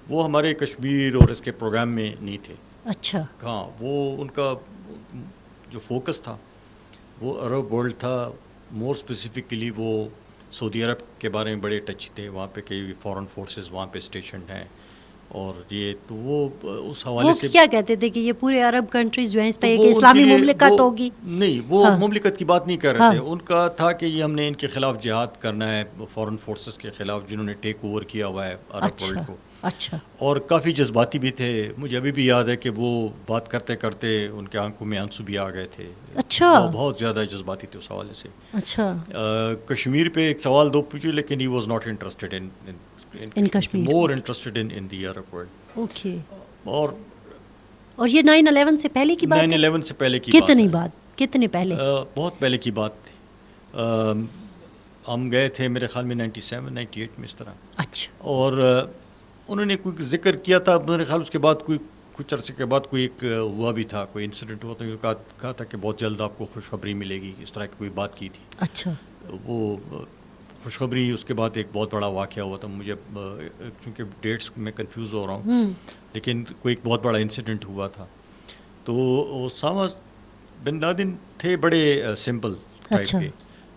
وہ ہمارے کشمیر اور اس کے پروگرام میں نہیں تھے.
اچھا.
ہاں, وہ ان کا جو فوکس تھا وہ عرب ورلڈ تھا. مور اسپیسیفکلی وہ سعودی عرب کے بارے میں بڑے ٹچ تھے. وہاں پہ کئی فورن فورسز وہاں پہ اسٹیشنڈ ہیں. اور یہ تو وہ اس حوالے سے
کیا کہتے تھے کہ یہ پورے عرب کنٹریز جو ہیں اس پہ ایک اسلامی مملکت ہوگی؟
نہیں, وہ مملکت کی بات نہیں کر رہے تھے. ان کا تھا کہ یہ ہم نے ان کے خلاف جہاد کرنا ہے, فورن فورسز کے خلاف جنہوں نے ٹیک اوور کیا ہوا ہے عرب ورلڈ کو.
اچھا. اور
کافی جذباتی بھی تھے. مجھے ابھی بھی یاد ہے کہ وہ بات کرتے کرتے ان کے آنکھوں میں آنسو بھی آ گئے تھے.
اچھا.
بہت زیادہ جذباتی تھے اس حوالے سے.
اچھا.
کشمیر پہ ایک سوال دو پوچھے, لیکن he was not interested in Kashmir, more interested in the Arab world.
Okay.
اور
یہ 9/11 سے پہلے کی بات ہے؟
9/11 سے پہلے کی
کتنے پہلے؟
بہت پہلے کی بات تھی. ہم گئے تھے میرے خیال میں 97-98 میں اس طرح.
اچھا.
اور انہوں نے کوئی ذکر کیا تھا میرے خیال, اس کے بعد کچھ عرصے کے بعد کوئی ایک ہوا بھی تھا, کوئی انسیڈنٹ ہوا تھا, کہا تھا کہ بہت جلد آپ کو خوشخبری ملے گی, اس طرح کی کوئی بات کی تھی.
اچھا.
وہ خوشخبری اس کے بعد ایک بہت بڑا واقعہ ہوا تھا. مجھے چونکہ ڈیٹس میں کنفیوز ہو رہا ہوں, لیکن کوئی ایک بہت بڑا انسیڈنٹ ہوا تھا. تو اسامہ بن لادن تھے بڑے سمپل ٹائپ کے.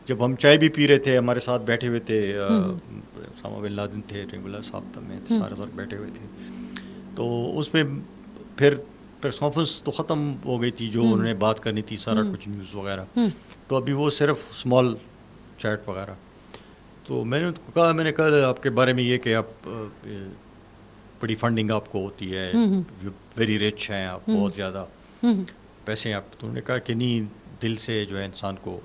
جب ہم چائے بھی پی رہے تھے, ہمارے ساتھ بیٹھے ہوئے تھے اسامہ بن لادن تھے, رحیم اللہ صاحب تھا, میں سارے ساتھ بیٹھے ہوئے تھے. تو اس میں پھر پریس کانفرنس تو ختم ہو گئی تھی, جو انہوں نے بات کرنی تھی سارا کچھ نیوز وغیرہ. تو ابھی وہ صرف اسمال چیٹ وغیرہ. تو میں نے ان کو کہا, میں نے کہا آپ کے بارے میں یہ کہ آپ بڑی فنڈنگ آپ کو ہوتی ہے, ویری رچ ہیں آپ, بہت زیادہ پیسے ہیں آپ. تو انہوں نے کہا کہ نہیں, دل سے جو ہے انسان کو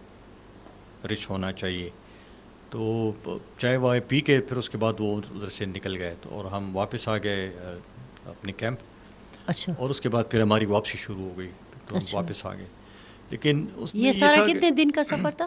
رچ ہونا چاہیے. تو چائے وائے پی کے پھر اس کے بعد وہ ادھر سے نکل گئے. تو اور ہم واپس آ گئے اپنے کیمپ.
اچھا. اور
اس کے بعد پھر ہماری واپسی شروع ہو گئی, تو ہم واپس آ گئے. لیکن اس
یہ سارا کتنے دن کا سفر تھا؟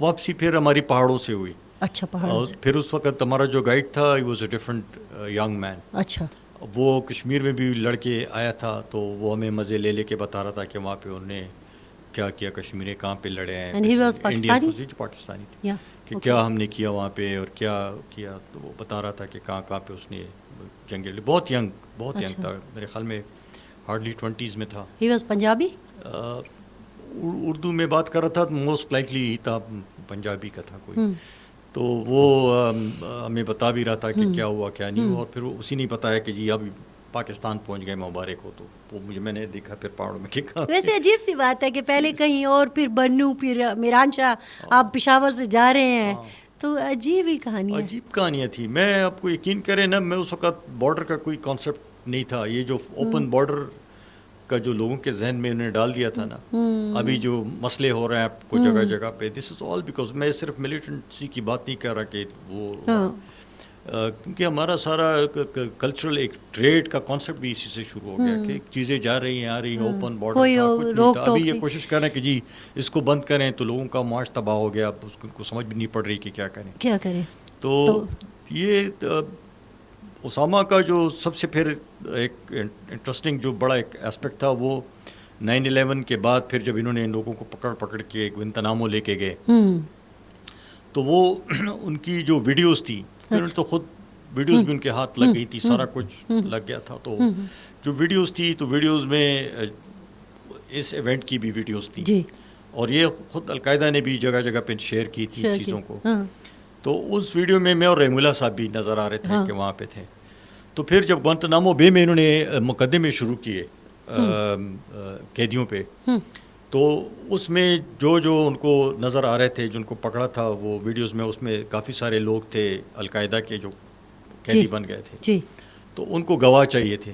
واپسی پھر ہماری پہاڑوں سے ہوئی.
اچھا پہاڑ
اور پھر اس وقت ہمارا جو گائیڈ تھا he was a different young man.
اچھا
وہ کشمیر میں بھی لڑ کے آیا تھا تو وہ ہمیں مزے لے کے بتا رہا تھا کہ وہاں پہ انہوں نے کیا کیا، کشمیر کہاں پہ لڑے ہیں.
And he was Pakistani?
Pakistani تھے
یا
کہ کیا ہم نے کیا وہاں پہ اور کیا کیا. تو وہ بتا رہا تھا کہ کہاں پہ اس نے جنگیں لڑی. بہت ینگ تھا، میرے خیال میں ہارڈلی 20s میں تھا.
He was Punjabi?
اردو میں بات کر رہا تھا، موسٹ لائکلی ہی تھا پنجابی کا تھا کوئی. تو وہ ہمیں بتا بھی رہا تھا کہ کیا ہوا کیا نہیں ہوا. اور پھر اسی نے بتایا کہ جی اب پاکستان پہنچ گئے، مبارک ہو. تو وہ میں نے دیکھا پھر پہاڑوں میں کہا.
ویسے عجیب سی بات ہے کہ پہلے کہیں اور، پھر بنو، پھر میران شاہ، آپ پشاور سے جا رہے ہیں. تو عجیب ہی کہانی ہے.
عجیب کہانیاں تھیں. میں آپ کو یقین کریں نا، میں اس وقت بارڈر کا کوئی کانسیپٹ نہیں تھا. یہ جو اوپن بارڈر کا جو لوگوں کے ذہن میں انہوں نے ڈال دیا تھا نا، ابھی جو مسئلے ہو رہے ہیں آپ کو جگہ جگہ پہ، دس از آل بیکاز میں صرف ملیٹنسی کی بات نہیں کر رہا کہ وہ کیونکہ ہمارا سارا کلچرل ایک ٹریڈ کا کانسیپٹ بھی اسی سے شروع ہو گیا کہ چیزیں جا رہی ہیں آ رہی ہیں. اوپن بارڈر ابھی یہ کوشش کر رہے ہیں کہ جی اس کو بند کریں تو لوگوں کا معاش تباہ ہو گیا. اب اس کو سمجھ بھی نہیں پڑ رہی کہ کیا کریں. تو یہ اسامہ کا جو سب سے پھر ایک انٹرسٹنگ جو بڑا ایک اسپیکٹ تھا، وہ 9/11 کے بعد پھر جب انہوں نے لوگوں کو پکڑ کے گوانتانامو لے کے گئے، تو وہ ان کی جو ویڈیوز تھی، انہوں نے تو خود ویڈیوز بھی ان کے ہاتھ لگ گئی تھی، سارا کچھ لگ گیا تھا. تو جو ویڈیوز تھی تو ویڈیوز میں اس ایونٹ کی بھی ویڈیوز تھیں، اور یہ خود القاعدہ نے بھی جگہ جگہ پہ شیئر کی تھی چیزوں کو. تو اس ویڈیو میں میں اور رحیم اللہ صاحب بھی نظر آ رہے تھے کہ وہاں پہ تھے. تو پھر جب گوانتانامو بے میں انہوں نے مقدمے شروع کیے قیدیوں پہ، تو اس میں جو ان کو نظر آ رہے تھے، جن کو پکڑا تھا وہ ویڈیوز میں، اس میں کافی سارے لوگ تھے القاعدہ کے جو قیدی بن گئے تھے. تو ان کو گواہ چاہیے تھے.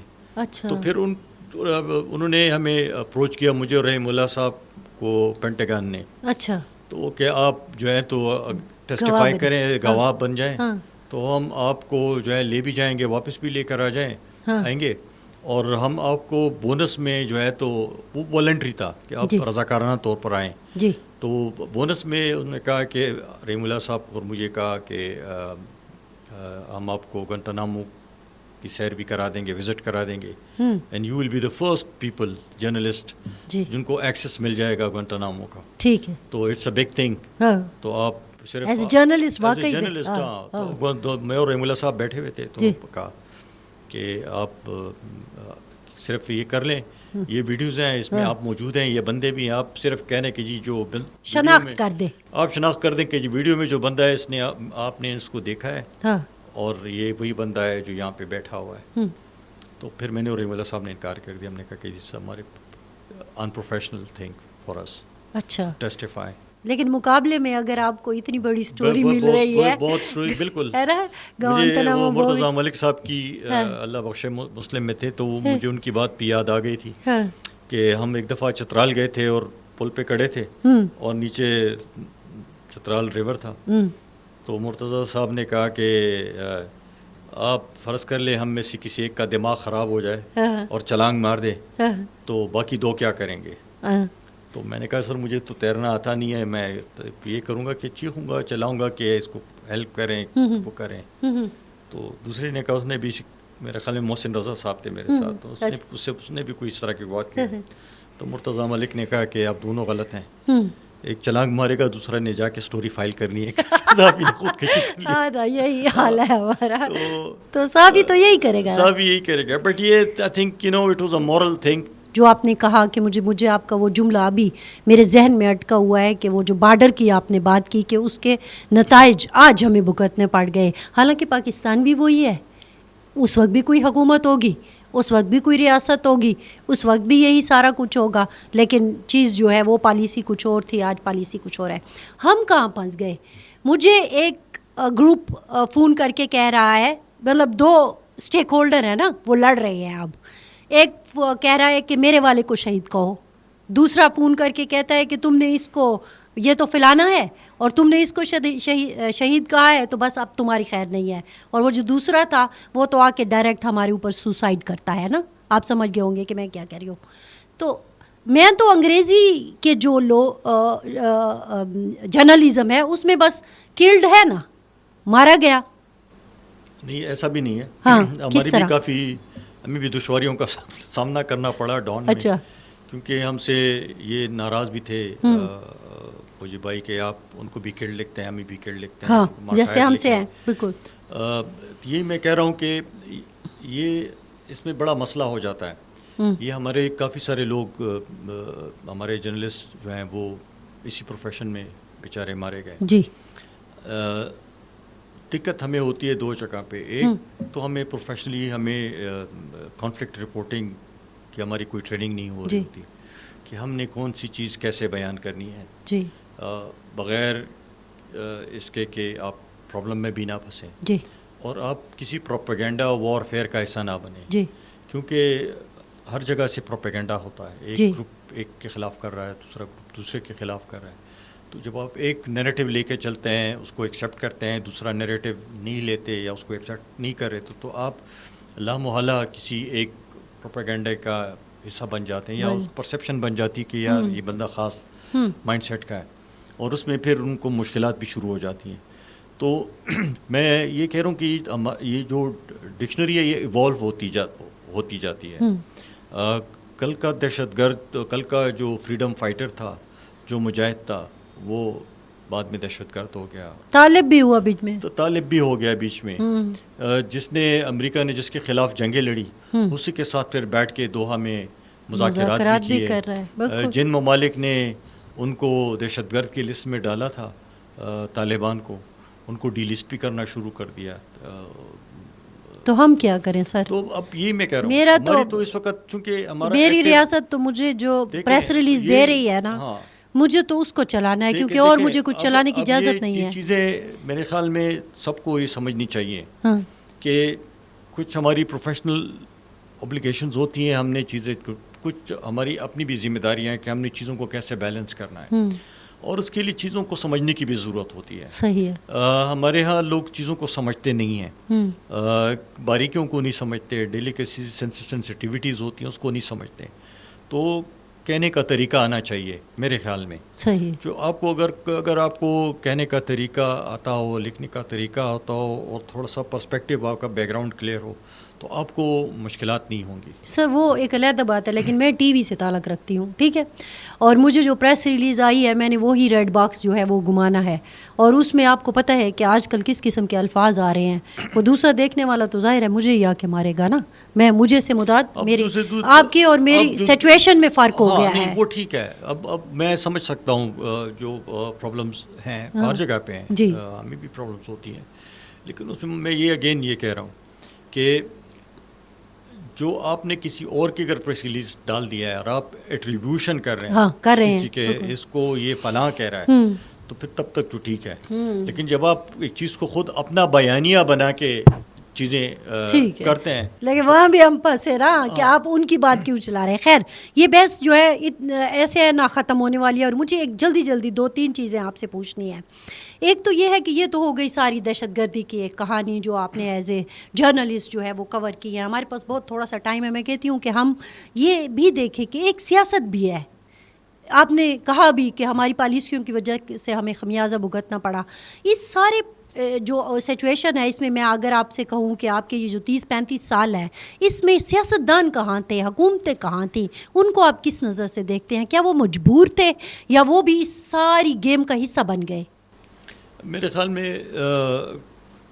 تو پھر انہوں نے ہمیں اپروچ کیا، مجھے اور رحیم اللہ صاحب کو پینٹاگن نے.
اچھا.
تو کہ آپ جو ہے تو ٹیسٹیفائی کریں، گواہ بن جائیں، تو ہم آپ کو جو ہے لے بھی جائیں گے، واپس بھی لے کر آئیں گے. اور ہم آپ کو بونس میں جو ہے تو وہ والنٹری تھا کہ آپ رضاکارانہ طور پر آئیں. تو بونس میں انہوں نے کہا کہ رحیم اللہ صاحب اور مجھے کہا کہ ہم آپ کو گوانتانامو کی سیر بھی کرا دیں گے، وزٹ کرا دیں گے. And you will be the first people journalist جن کو ایکسیس مل جائے گا گوانتانامو کا. ٹھیک ہے. تو اٹس اے بگ تھنگ. تو آپ صرف
ایز اے جرنلسٹ،
تو میں اور رحیم اللہ صاحب بیٹھے ہوئے تھے. تو کہا کہ آپ صرف یہ کر لیں، یہ ویڈیوز ہیں، اس میں آپ موجود ہیں، یہ بندے بھی ہیں. آپ صرف کہنے کہ جی جو
شناخت کر دیں،
آپ شناخت کر دیں کہ جی ویڈیو میں جو بندہ ہے اس نے آپ نے اس کو دیکھا ہے، اور یہ وہی بندہ ہے جو یہاں پہ بیٹھا ہوا ہے. تو پھر میں نے اور رحیم اللہ صاحب نے انکار کر دیا. ہم نے کہا کہ اس ہمارے انپروفیشنل تھنگ فار اس. اچھا. ٹیسٹیفائی. لیکن مقابلے میں اگر آپ کو اتنی بڑی اسٹوری مل رہی ہے، بہت اسٹوری، بالکل. مجھے وہ مرتضیٰ ملک صاحب کی اللہ بخشے مسلم میں تھے، تو مجھے ان کی بات بھی یاد آ گئی تھی کہ ہم ایک دفعہ چترال گئے تھے اور پل پہ کھڑے تھے اور نیچے چترال ریور تھا. تو مرتضیٰ صاحب نے کہا کہ آپ فرض کر لیں ہم میں سے کسی ایک کا دماغ خراب ہو جائے اور چھلانگ مار دے تو باقی دو کیا کریں گے. تو میں نے کہا سر مجھے تو تیرنا آتا نہیں ہے، میں یہ کروں گا کہ چیخوں گا، چلاؤں گا کہ اس کو ہیلپ کریں، وہ کریں. تو دوسرے نے کہا، اس نے بھی میرے خیال میں محسن رضا صاحب تھے میرے ساتھ، تو اس نے بھی کوئی اس طرح کی بات کی. تو مرتضیٰ ملک نے کہا کہ آپ دونوں غلط ہیں، ایک چھلانگ مارے گا، دوسرا نے جا کے سٹوری فائل کرنی ہے.
یہی حال ہے ہمارا. تو صاحب تو یہی کرے گا،
صاحب یہی کرے گا. بٹ یہ I think you know it was a moral thing.
جو آپ نے کہا کہ مجھے آپ کا وہ جملہ ابھی میرے ذہن میں اٹکا ہوا ہے کہ وہ جو بارڈر کی آپ نے بات کی کہ اس کے نتائج آج ہمیں بھگتنے پڑ گئے. حالانکہ پاکستان بھی وہی ہے، اس وقت بھی کوئی حکومت ہوگی، اس وقت بھی کوئی ریاست ہوگی، اس وقت بھی یہی سارا کچھ ہوگا، لیکن چیز جو ہے وہ پالیسی کچھ اور تھی، آج پالیسی کچھ اور ہے. ہم کہاں پھنس گئے؟ مجھے ایک گروپ فون کر کے کہہ رہا ہے، مطلب دو اسٹیک ہولڈر ہیں نا، وہ لڑ رہے ہیں. اب ایک کہہ رہا ہے کہ میرے والے کو شہید کہو، دوسرا فون کر کے کہتا ہے کہ تم نے اس کو یہ تو فلانا ہے اور تم نے اس کو شہید کہا ہے تو بس اب تمہاری خیر نہیں ہے. اور وہ جو دوسرا تھا وہ تو آ کے ڈائریکٹ ہمارے اوپر سوسائڈ کرتا ہے نا. آپ سمجھ گئے ہوں گے کہ میں کیا کہہ رہی ہوں. تو میں تو انگریزی کے جو جرنلزم ہے اس میں بس کلڈ ہے نا, مارا گیا.
نہیں ایسا بھی نہیں ہے.
ہاں,
ہماری بھی کافی ہمیں بھی دشواریوں کا سامنا کرنا پڑا ڈان میں.
اچھا.
کیونکہ ہم سے یہ ناراض بھی تھے فوجی بھائی کہ آپ ان کو بھی کلڈ لکھتے ہیں, ہمیں بھی کلڈ لکھتے ہیں.
ہاں جیسے ہم سے ہیں بالکل.
یہ میں کہہ رہا ہوں کہ یہ اس میں بڑا مسئلہ ہو جاتا ہے. یہ ہمارے کافی سارے لوگ ہمارے جرنلسٹ جو ہیں وہ اسی پروفیشن میں بیچارے مارے گئے.
جی.
دقت ہمیں ہوتی ہے دو جگہ پہ. ایک تو ہمیں پروفیشنلی ہمیں کانفلکٹ رپورٹنگ کی ہماری کوئی ٹریننگ نہیں ہو رہی ہوتی کہ ہم نے کون سی چیز کیسے بیان کرنی ہے
جی
بغیر اس کے کہ آپ پرابلم میں بھی نہ پھنسیں
جی
اور آپ کسی پروپیگنڈا وار فیئر کا حصہ نہ بنیں.
جی.
کیونکہ ہر جگہ سے پروپیگنڈا ہوتا ہے. ایک گروپ ایک کے خلاف کر رہا ہے, دوسرا گروپ دوسرے کے خلاف کر رہا ہے. تو جب آپ ایک نیریٹو لے کے چلتے ہیں, اس کو ایکسیپٹ کرتے ہیں, دوسرا نیریٹو نہیں لیتے یا اس کو ایکسیپٹ نہیں کر رہے تو آپ لامحالہ کسی ایک پروپیگنڈے کا حصہ بن جاتے ہیں یا اس پرسیپشن بن جاتی کہ یار یہ بندہ خاص مائنڈ سیٹ کا ہے, اور اس میں پھر ان کو مشکلات بھی شروع ہو جاتی ہیں. تو میں یہ کہہ رہا ہوں کہ یہ جو ڈکشنری ہے یہ ایوالو ہوتی جاتی ہے. کل کا دہشت گرد, کل کا جو فریڈم فائٹر تھا, جو مجاہد تھا, وہ بعد میں دہشت گرد ہو گیا.
طالب بھی ہوا بیچ میں,
تو طالب بھی ہو گیا بیچ میں. جس نے امریکہ نے جس کے خلاف جنگیں لڑی اسی کے ساتھ پھر بیٹھ کے دوحہ میں مذاکرات بھی کیے. جن ممالک نے ان کو دہشت گرد کی لسٹ میں ڈالا تھا طالبان کو, ان کو ڈی لسٹ بھی کرنا شروع کر دیا.
تو ہم کیا کریں سر؟
تو اب یہ میں کہہ رہا ہوں
میرا
تو اس وقت چونکہ ہمارا
میری ریاست تو مجھے جو پریس ریلیز دے رہی ہے نا, مجھے تو اس کو چلانا ہے, کیونکہ اور مجھے کچھ چلانے کی اجازت نہیں ہے.
چیزیں میرے خیال میں سب کو یہ سمجھنی چاہیے کہ کچھ ہماری پروفیشنل اوبلیگیشنز ہوتی ہیں, ہم نے چیزیں کچھ ہماری اپنی بھی ذمہ داریاں ہیں کہ ہم نے چیزوں کو کیسے بیلنس کرنا ہے, اور اس کے لیے چیزوں کو سمجھنے کی بھی ضرورت ہوتی ہے.
صحیح ہے.
ہمارے ہاں لوگ چیزوں کو سمجھتے نہیں ہیں, باریکیوں کو نہیں سمجھتے, ڈیلیکیسی سینسٹیوٹیز ہوتی ہیں اس کو نہیں سمجھتے. تو کہنے کا طریقہ آنا چاہیے میرے خیال میں.
صحیح.
جو آپ کو اگر آپ کو کہنے کا طریقہ آتا ہو, لکھنے کا طریقہ آتا ہو, اور تھوڑا سا پرسپیکٹیو آپ کا بیک گراؤنڈ کلیئر ہو, تو آپ کو مشکلات نہیں ہوں گی.
سر وہ ایک علیحدہ بات ہے, لیکن میں ٹی وی سے تعلق رکھتی ہوں, ٹھیک ہے, اور مجھے جو پریس ریلیز آئی ہے میں نے وہی ریڈ باکس جو ہے وہ گھمانا ہے, اور اس میں آپ کو پتہ ہے کہ آج کل کس قسم کے الفاظ آ رہے ہیں. وہ دوسرا دیکھنے والا تو ظاہر ہے مجھے ہی آ کے مارے گا نا, مجھے سے مراد میری آپ کی اور میری سچویشن میں فرق ہو گیا ہے.
وہ ٹھیک ہے, اب میں سمجھ سکتا ہوں جو پرابلمس ہیں ہر جگہ پہ ہیں, ہمیں بھی پرابلمس ہوتی ہیں, لیکن اس میں میں یہ کہہ رہا ہوں کہ جو آپ نے کسی اور کی اگر پریس ریلیز ڈال دیا ہے اور آپ ایٹریبیوشن کر رہے ہیں کسی کے اس کو یہ فلاں کہہ رہا ہے, تو پھر تب تک تو ٹھیک ہے. لیکن جب آپ ایک چیز کو خود اپنا بیانیہ بنا کے چیزیں کرتے ہیں,
لیکن وہاں بھی ہم پھنسے رہا کہ آپ ان کی بات کیوں چلا رہے ہیں. خیر یہ بحث جو ہے ایسے نہ ختم ہونے والی ہے, اور مجھے ایک جلدی 2-3 چیزیں آپ سے پوچھنی ہیں. ایک تو یہ ہے کہ یہ تو ہو گئی ساری دہشت گردی کی ایک کہانی جو آپ نے ایز اے جرنلسٹ جو ہے وہ کور کی ہے. ہمارے پاس بہت تھوڑا سا ٹائم ہے, میں کہتی ہوں کہ ہم یہ بھی دیکھیں کہ ایک سیاست بھی ہے. آپ نے کہا بھی کہ ہماری پالیسیوں کی وجہ سے ہمیں خمیازہ بھگتنا پڑا. اس سارے جو سچویشن ہے اس میں اگر آپ سے کہوں کہ آپ کے یہ جو 30-35 سال ہے اس میں سیاستدان کہاں تھے, حکومتیں کہاں تھیں, ان کو آپ کس نظر سے دیکھتے ہیں؟ کیا وہ مجبور تھے یا وہ بھی اس ساری گیم کا حصہ بن گئے؟
میرے خیال میں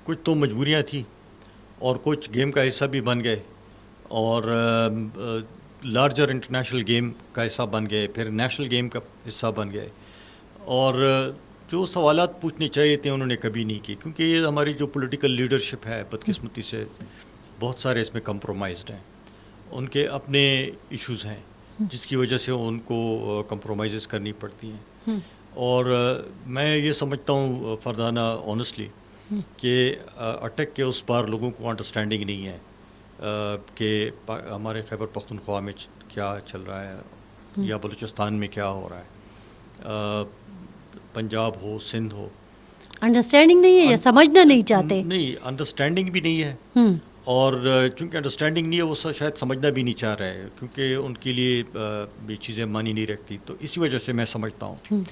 کچھ تو مجبوریاں تھیں اور کچھ گیم کا حصہ بھی بن گئے, اور لارجر انٹرنیشنل گیم کا حصہ بن گئے, پھر نیشنل گیم کا حصہ بن گئے, اور جو سوالات پوچھنے چاہیے تھے انہوں نے کبھی نہیں کی, کیونکہ یہ ہماری جو پولیٹیکل لیڈرشپ ہے بدقسمتی سے بہت سارے اس میں کمپرومائزڈ ہیں. ان کے اپنے ایشوز ہیں جس کی وجہ سے ان کو کمپرومائزز کرنی پڑتی ہیں. اور میں یہ سمجھتا ہوں فردانہ آنیسٹلی کہ اٹک کے اس پار لوگوں کو انڈرسٹینڈنگ نہیں ہے کہ ہمارے خیبر پختونخوا میں کیا چل رہا ہے یا بلوچستان میں کیا ہو رہا ہے, پنجاب ہو, سندھ ہو.
انڈرسٹینڈنگ نہیں ہے یا سمجھنا نہیں چاہتے؟
نہیں, انڈرسٹینڈنگ بھی نہیں ہے, اور چونکہ انڈرسٹینڈنگ نہیں ہے وہ شاید سمجھنا بھی نہیں چاہ رہے کیونکہ ان کے لیے بھی چیزیں مانی نہیں رکھتی. تو اسی وجہ سے میں سمجھتا ہوں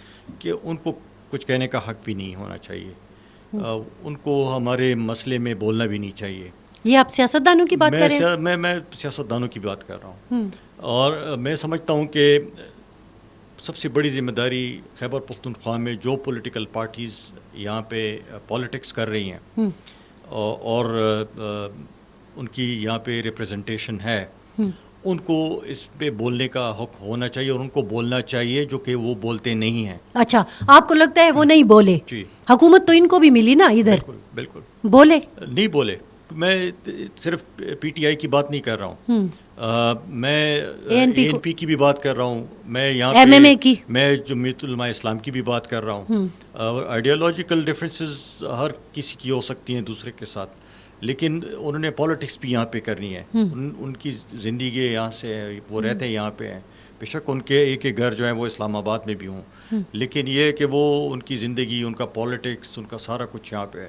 کہ ان کو کچھ کہنے کا حق بھی نہیں ہونا چاہیے, ان کو ہمارے مسئلے میں بولنا بھی نہیں چاہیے.
یہ آپ سیاستدانوں کی بات کر رہے ہیں؟
میں سیاستدانوں کی بات کر رہا ہوں. اور میں سمجھتا ہوں کہ سب سے بڑی ذمہ داری خیبر پختونخوا میں جو پولیٹیکل پارٹیز یہاں پہ پالیٹکس کر رہی ہیں اور ان کی یہاں پہ ریپریزنٹیشن ہے, ان کو اس پہ بولنے کا حق ہونا چاہیے اور ان کو بولنا چاہیے جو کہ وہ بولتے نہیں ہیں.
اچھا, آپ کو لگتا ہے وہ نہیں بولے؟
جی,
حکومت تو ان کو بھی ملی نا ادھر.
بالکل
بولے
نہیں بولے. میں صرف پی ٹی آئی کی بات نہیں کر رہا ہوں, میں اے این پی کی بھی بات کر رہا ہوں, میں یہاں پہ میں جمعیت علماء اسلام کی بھی بات کر رہا ہوں. آئیڈیالوجیکل ڈفرینسز ہر کسی کی ہو سکتی ہیں دوسرے کے ساتھ, لیکن انہوں نے پالیٹکس بھی یہاں پہ کرنی ہے. ان کی زندگی یہاں سے ہے, وہ رہتے ہیں یہاں پہ ہیں, بے شک ان کے ایک ایک گھر جو ہے وہ اسلام آباد میں بھی ہوں, لیکن یہ کہ وہ ان کی زندگی, ان کا پالیٹکس, ان کا سارا کچھ یہاں پہ ہے.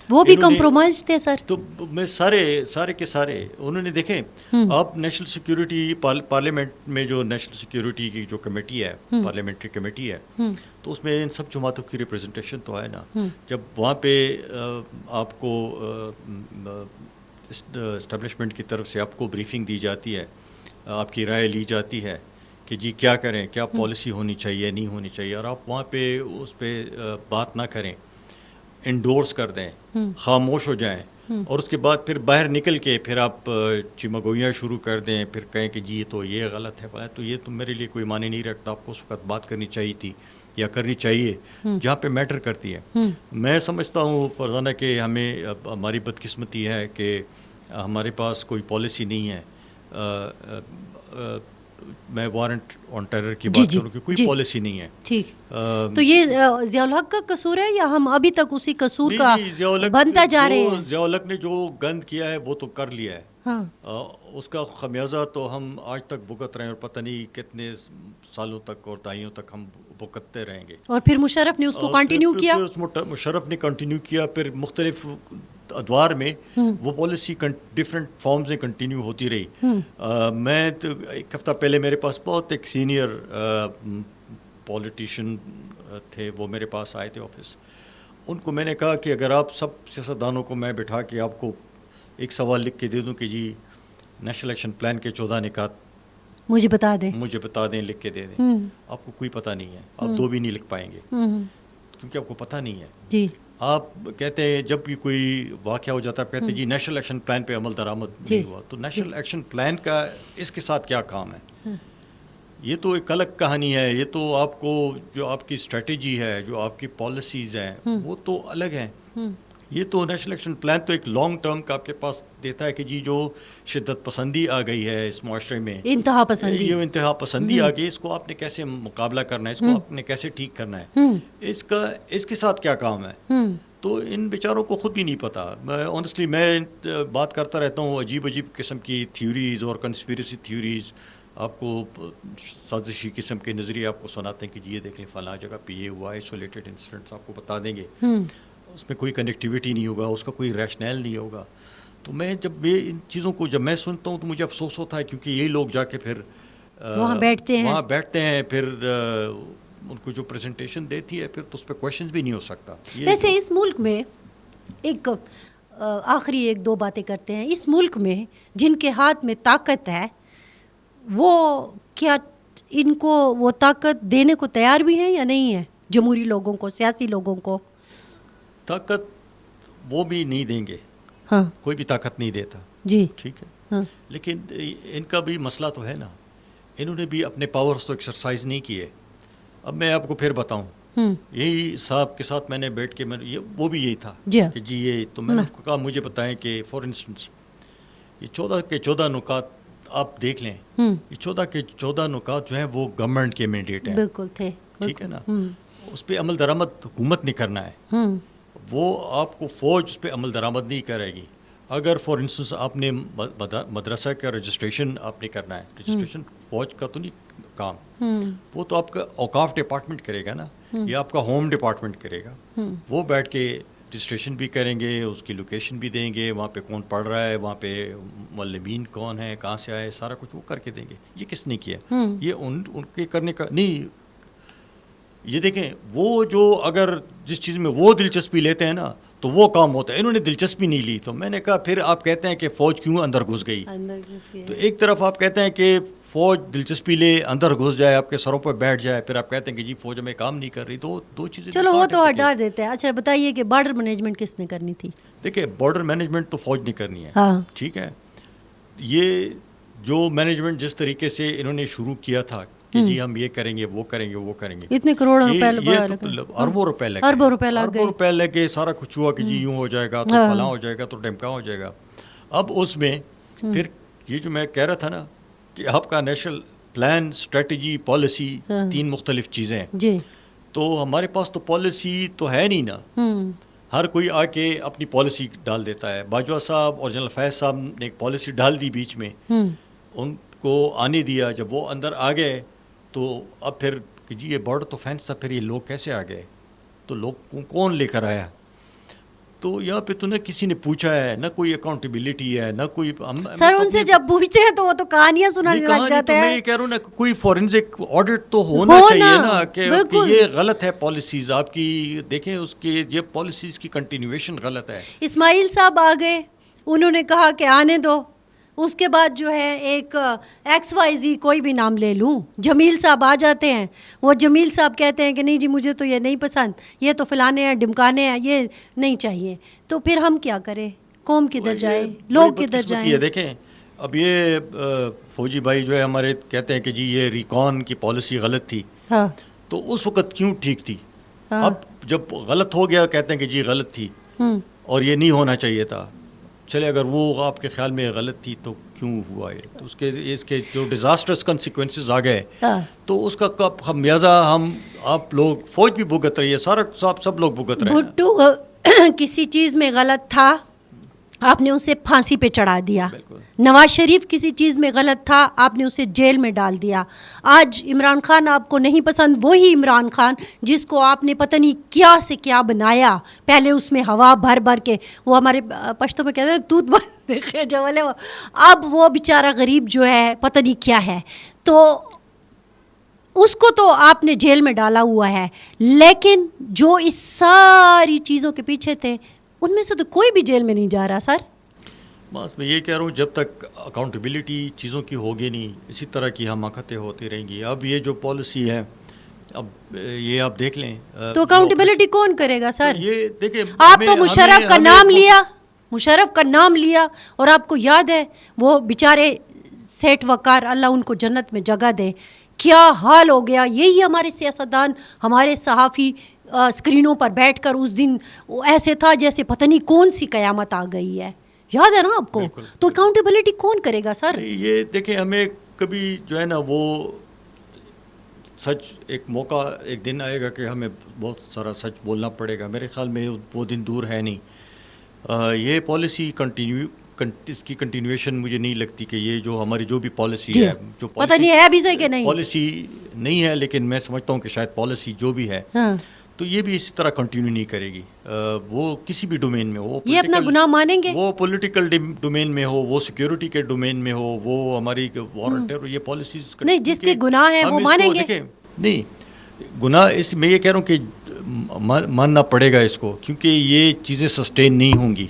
وہ بھی کمپرومائز تھے سر.
تو میں سارے کے سارے انہوں نے دیکھیں, آپ نیشنل سیکیورٹی پارلیمنٹ میں جو نیشنل سیکیورٹی کی جو کمیٹی ہے, پارلیمنٹری کمیٹی ہے, تو اس میں ان سب جماعتوں کی ریپریزنٹیشن تو ہے نا. جب وہاں پہ آپ کو اسٹیبلشمنٹ کی طرف سے آپ کو بریفنگ دی جاتی ہے, آپ کی رائے لی جاتی ہے کہ جی کیا کریں, کیا پالیسی ہونی چاہیے نہیں ہونی چاہیے, اور آپ وہاں پہ اس پہ بات نہ کریں, انڈورس کر دیں, خاموش ہو جائیں, اور اس کے بعد پھر باہر نکل کے پھر آپ چمگوئیاں شروع کر دیں, پھر کہیں کہ جی تو یہ غلط ہے, تو یہ تو میرے لیے کوئی معنی نہیں رکھتا. آپ کو اس وقت بات کرنی چاہیے تھی یا کرنی چاہیے جہاں پہ میٹر کرتی ہے. میں سمجھتا ہوں فرزانہ کہ ہماری بدقسمتی ہے کہ ہمارے پاس کوئی پالیسی نہیں ہے. میں وارنٹ آن ٹیرر کی بات کروں کہ کوئی پالیسی نہیں ہے.
ٹھیک, تو یہ ضیاء الحق کا قصور ہے یا ہم ابھی تک اسی قصور کا بنتا جا رہے ہیں؟
ضیاء الحق نے جو گند کیا ہے وہ تو کر لیا ہے, اس کا خمیازہ تو ہم آج تک بھگت رہے ہیں, اور پتہ نہیں کتنے سالوں تک اور دہائیوں تک ہم بھگتتے رہیں گے.
اور پھر مشرف نے اس کو کنٹینیو کیا.
مشرف نے کنٹینیو کیا, پھر مختلف ادوار میں وہ پالیسی ڈفرینٹ فارمز میں کنٹینیو ہوتی رہی. میں تو ایک ہفتہ پہلے میرے پاس بہت ایک سینئر پولیٹیشین تھے, وہ میرے پاس آئے تھے آفس. ان کو میں نے کہا کہ اگر آپ سب سیاستدانوں کو میں بٹھا کے آپ کو ایک سوال لکھ کے دے دوں کہ جی نیشنل ایکشن پلان کے 14 نکات مجھے بتا دیں, لکھ کے دے دیں, آپ کو کوئی پتہ نہیں ہے, آپ 2 بھی نہیں لکھ پائیں گے کیونکہ آپ کو پتہ نہیں ہے.
جی, آپ
کہتے ہیں جب بھی کوئی واقعہ ہو جاتا ہے کہتے ہیں جی نیشنل ایکشن پلان پہ عمل درآمد نہیں ہوا. تو نیشنل ایکشن پلان کا اس کے ساتھ کیا کام ہے؟ یہ تو ایک الگ کہانی ہے. یہ تو آپ کو جو آپ کی اسٹریٹجی ہے, جو آپ کی پالیسیز ہیں, وہ تو الگ ہیں. یہ تو نیشنل ایکشن پلان تو ایک لانگ ٹرم کا آپ کے پاس دیتا ہے کہ جی جو شدت پسندی آ گئی ہے اس معاشرے میں, انتہا پسندی آ گئی, اس کو آپ نے کیسے مقابلہ کرنا ہے, اس کو آپ نے کیسے ٹھیک کرنا ہے, اس کے ساتھ کیا کام ہے. تو ان بیچاروں کو خود بھی نہیں پتہ. آنیسٹلی میں بات کرتا رہتا ہوں, عجیب قسم کی تھیوریز اور کنسپیریسی تھیوریز, آپ کو سازشی قسم کے نظریے آپ کو سناتے ہیں کہ جی یہ دیکھ لیں فلاں جگہ پہ یہ ہوا, آئسولیٹڈ انسیڈنٹس آپ کو بتا دیں گے, اس میں کوئی کنیکٹیوٹی نہیں ہوگا, اس کا کوئی ریشنل نہیں ہوگا. تو میں جب ان چیزوں کو جب میں سنتا ہوں تو مجھے افسوس ہوتا ہے, کیونکہ یہی لوگ جا کے پھر
وہاں
بیٹھتے ہیں, پھر ان کو جو پریزنٹیشن دیتی ہے پھر تو اس پہ کویشچنز بھی نہیں ہو سکتا.
ویسے اس ملک میں ایک آخری 1-2 باتیں کرتے ہیں. اس ملک میں جن کے ہاتھ میں طاقت ہے وہ کیا ان کو وہ طاقت دینے کو تیار بھی ہیں یا نہیں ہے؟ جمہوری لوگوں کو, سیاسی لوگوں کو
طاقت وہ بھی نہیں دیں گے. کوئی بھی طاقت نہیں دیتا.
جی
ٹھیک ہے, لیکن ان کا بھی مسئلہ تو ہے نا, انہوں نے بھی اپنے پاورز تو ایکسرسائز نہیں کیے. اب میں آپ کو پھر بتاؤں, یہی صاحب کے ساتھ میں نے بیٹھ کے وہ بھی یہی تھا کہ جی یہ تو میں نے اس کو کہا مجھے بتائیں کہ فار انسٹنس یہ 14 کے 14 نکات آپ دیکھ لیں, یہ 14 کے 14 نکات جو ہیں وہ گورنمنٹ کے مینڈیٹ ہیں.
بالکل تھے,
ٹھیک ہے نا, اس پہ عمل درآمد حکومت نے کرنا ہے. وہ آپ کو فوج اس پہ عمل درآمد نہیں کرے گی. اگر فار انسٹنس آپ نے مدرسہ کا رجسٹریشن آپ نے کرنا ہے, رجسٹریشن فوج کا تو نہیں کام, وہ تو آپ کا اوقاف ڈپارٹمنٹ کرے گا نا, یا آپ کا ہوم ڈپارٹمنٹ کرے گا. وہ بیٹھ کے رجسٹریشن بھی کریں گے, اس کی لوکیشن بھی دیں گے, وہاں پہ کون پڑھ رہا ہے, وہاں پہ معلمین کون ہیں, کہاں سے آئے, سارا کچھ وہ کر کے دیں گے. یہ کس نے کیا؟ یہ ان کے کرنے کا نہیں. یہ دیکھیں, وہ جو اگر جس چیز میں وہ دلچسپی لیتے ہیں نا تو وہ کام ہوتا ہے. انہوں نے دلچسپی نہیں لی, تو میں نے کہا پھر آپ کہتے ہیں کہ فوج کیوں اندر گھس گئی. تو ایک طرف آپ کہتے ہیں کہ فوج دلچسپی لے, اندر گھس جائے, آپ کے سروں پر بیٹھ جائے, پھر آپ کہتے ہیں کہ جی فوج ہمیں کام نہیں کر رہی. تو دو چیزیں
چلو وہ تو ہٹا دیتے ہیں. اچھا بتائیے کہ بارڈر مینجمنٹ کس نے کرنی تھی؟
دیکھیں, بارڈر مینجمنٹ تو فوج نے کرنی ہے.
ہاں
ٹھیک ہے, یہ جو مینجمنٹ جس طریقے سے انہوں نے شروع کیا تھا کہ جی ہم یہ کریں گے, وہ کریں گے, وہ کریں گے,
اتنے کروڑوں روپے
اربوں روپے لگے,
اربوں روپے
لگ کے سارا کچھ ہوا کہ جی یوں ہو جائے گا, تو فلاں ہو جائے گا, تو ڈمکا ہو جائے گا. اب اس میں پھر یہ جو میں کہہ رہا تھا نا کہ آپ کا نیشنل پلان, اسٹریٹجی, پالیسی, 3 مختلف چیزیں ہیں.
جی
تو ہمارے پاس تو پالیسی تو ہے نہیں نا. ہر کوئی آ کے اپنی پالیسی ڈال دیتا ہے. باجوہ صاحب اور جنرل فیض صاحب نے ایک پالیسی ڈال دی بیچ میں, ان کو آنے دیا. جب وہ اندر آ گئے تو اب پھر کہ جی یہ بارڈر تو فینس تھا, پھر یہ لوگ کیسے آ گئے, تو لوگ کون لے کر آیا. تو یہاں پہ تو نہ کسی نے پوچھا ہے, نہ کوئی اکاؤنٹیبلٹی ہے, نہ کوئی.
سر ان سے جب پوچھتے ہیں تو وہ تو کہانیاں سنانے لگ جاتے ہیں.
میں یہ کہہ رہا ہوں نا, کوئی فورینزک آڈٹ تو ہونا چاہیے نا کہ یہ غلط ہے پالیسیز آپ کی. دیکھیں اس کی یہ پالیسیز کی کنٹینیویشن غلط ہے.
اسماعیل صاحب آ گئے, انہوں نے کہا کہ آنے دو. اس کے بعد جو ہے ایک XYZ کوئی بھی نام لے لوں, جمیل صاحب آ جاتے ہیں. وہ جمیل صاحب کہتے ہیں کہ نہیں جی مجھے تو یہ نہیں پسند, یہ تو فلانے ہیں, ڈمکانے ہیں, یہ نہیں چاہیے. تو پھر ہم کیا کریں؟ قوم کدھر جائے, لوگ کدھر جائیں؟
دیکھیں اب یہ فوجی بھائی جو ہے ہمارے کہتے ہیں کہ جی یہ ریکان کی پالیسی غلط تھی.
ہاں
تو اس وقت کیوں ٹھیک تھی؟ اب جب غلط ہو گیا کہتے ہیں کہ جی غلط تھی اور یہ نہیں ہونا چاہیے تھا. چلے اگر وہ آپ کے خیال میں غلط تھی تو کیوں ہوا یہ؟ تو اس کے جو ڈیزاسٹرس کنسیکوینسز آ گئے تو اس کا خمیازہ آپ لوگ, فوج بھی بھگت رہی ہے, سب لوگ بھگت رہے ہیں.
بھٹو کسی چیز میں غلط تھا, آپ نے اسے پھانسی پہ چڑھا دیا. نواز شریف کسی چیز میں غلط تھا, آپ نے اسے جیل میں ڈال دیا. آج عمران خان آپ کو نہیں پسند, وہی عمران خان جس کو آپ نے پتہ نہیں کیا سے کیا بنایا, پہلے اس میں ہوا بھر کے, وہ ہمارے پشتوں میں کہتے ہیں دودھ بن دیکھے جو بولے, اب وہ بیچارہ غریب جو ہے پتہ نہیں کیا ہے, تو اس کو تو آپ نے جیل میں ڈالا ہوا ہے. لیکن جو اس ساری چیزوں کے پیچھے تھے ان میں سے تو کوئی بھی جیل میں نہیں جا رہا. سر
بس میں یہ کہہ رہا ہوں جب تک اکاؤنٹیبلٹی چیزوں کی ہوگی نہیں, اسی طرح کی حماقتیں ہوتی رہیں گی. اب یہ جو پالیسی ہے, اب یہ آپ دیکھ لیں
تو اکاؤنٹیبلٹی کون کرے گا سر؟
یہ دیکھیں
آپ تو مشرف کا نام لیا, مشرف کا نام لیا, اور آپ کو یاد ہے وہ بیچارے سیٹھ وقار, اللہ ان کو جنت میں جگہ دے, کیا حال ہو گیا. یہی ہمارے سیاستدان, ہمارے صحافی اسکرینوں پر بیٹھ کر اس دن ایسے تھا جیسے پتہ نہیں کون سی قیامت آ گئی ہے, یاد ہے نا آپ کو؟ تو اکاؤنٹیبلٹی کون کرے گا سر؟
یہ دیکھیں ہمیں کبھی جو ہے نا وہ سچ, ایک موقع ایک دن آئے گا کہ ہمیں بہت سارا سچ بولنا پڑے گا. میرے خیال میں وہ دن دور ہے نہیں. یہ پالیسی اس کی کنٹینیویشن مجھے نہیں لگتی کہ یہ جو ہماری جو بھی پالیسی ہے, جو
پتہ نہیں ہے بھی صحیح کہ نہیں
پالیسی نہیں ہے, لیکن میں سمجھتا ہوں کہ شاید پالیسی جو بھی ہے تو یہ بھی اسی طرح کنٹینیو نہیں کرے گی. وہ کسی بھی ڈومین میں ہو,
یہ اپنا گناہ مانیں گے,
وہ پولیٹیکل ڈومین میں ہو, وہ سیکیورٹی کے ڈومین میں ہو, وہ ہماری وارنٹر, یہ پالیسیز
نہیں جس کے گناہ ہیں وہ مانیں گے.
دیکھیں نہیں گناہ, اس میں یہ کہہ رہا ہوں کہ ماننا پڑے گا اس کو, کیونکہ یہ چیزیں سسٹین نہیں ہوں گی.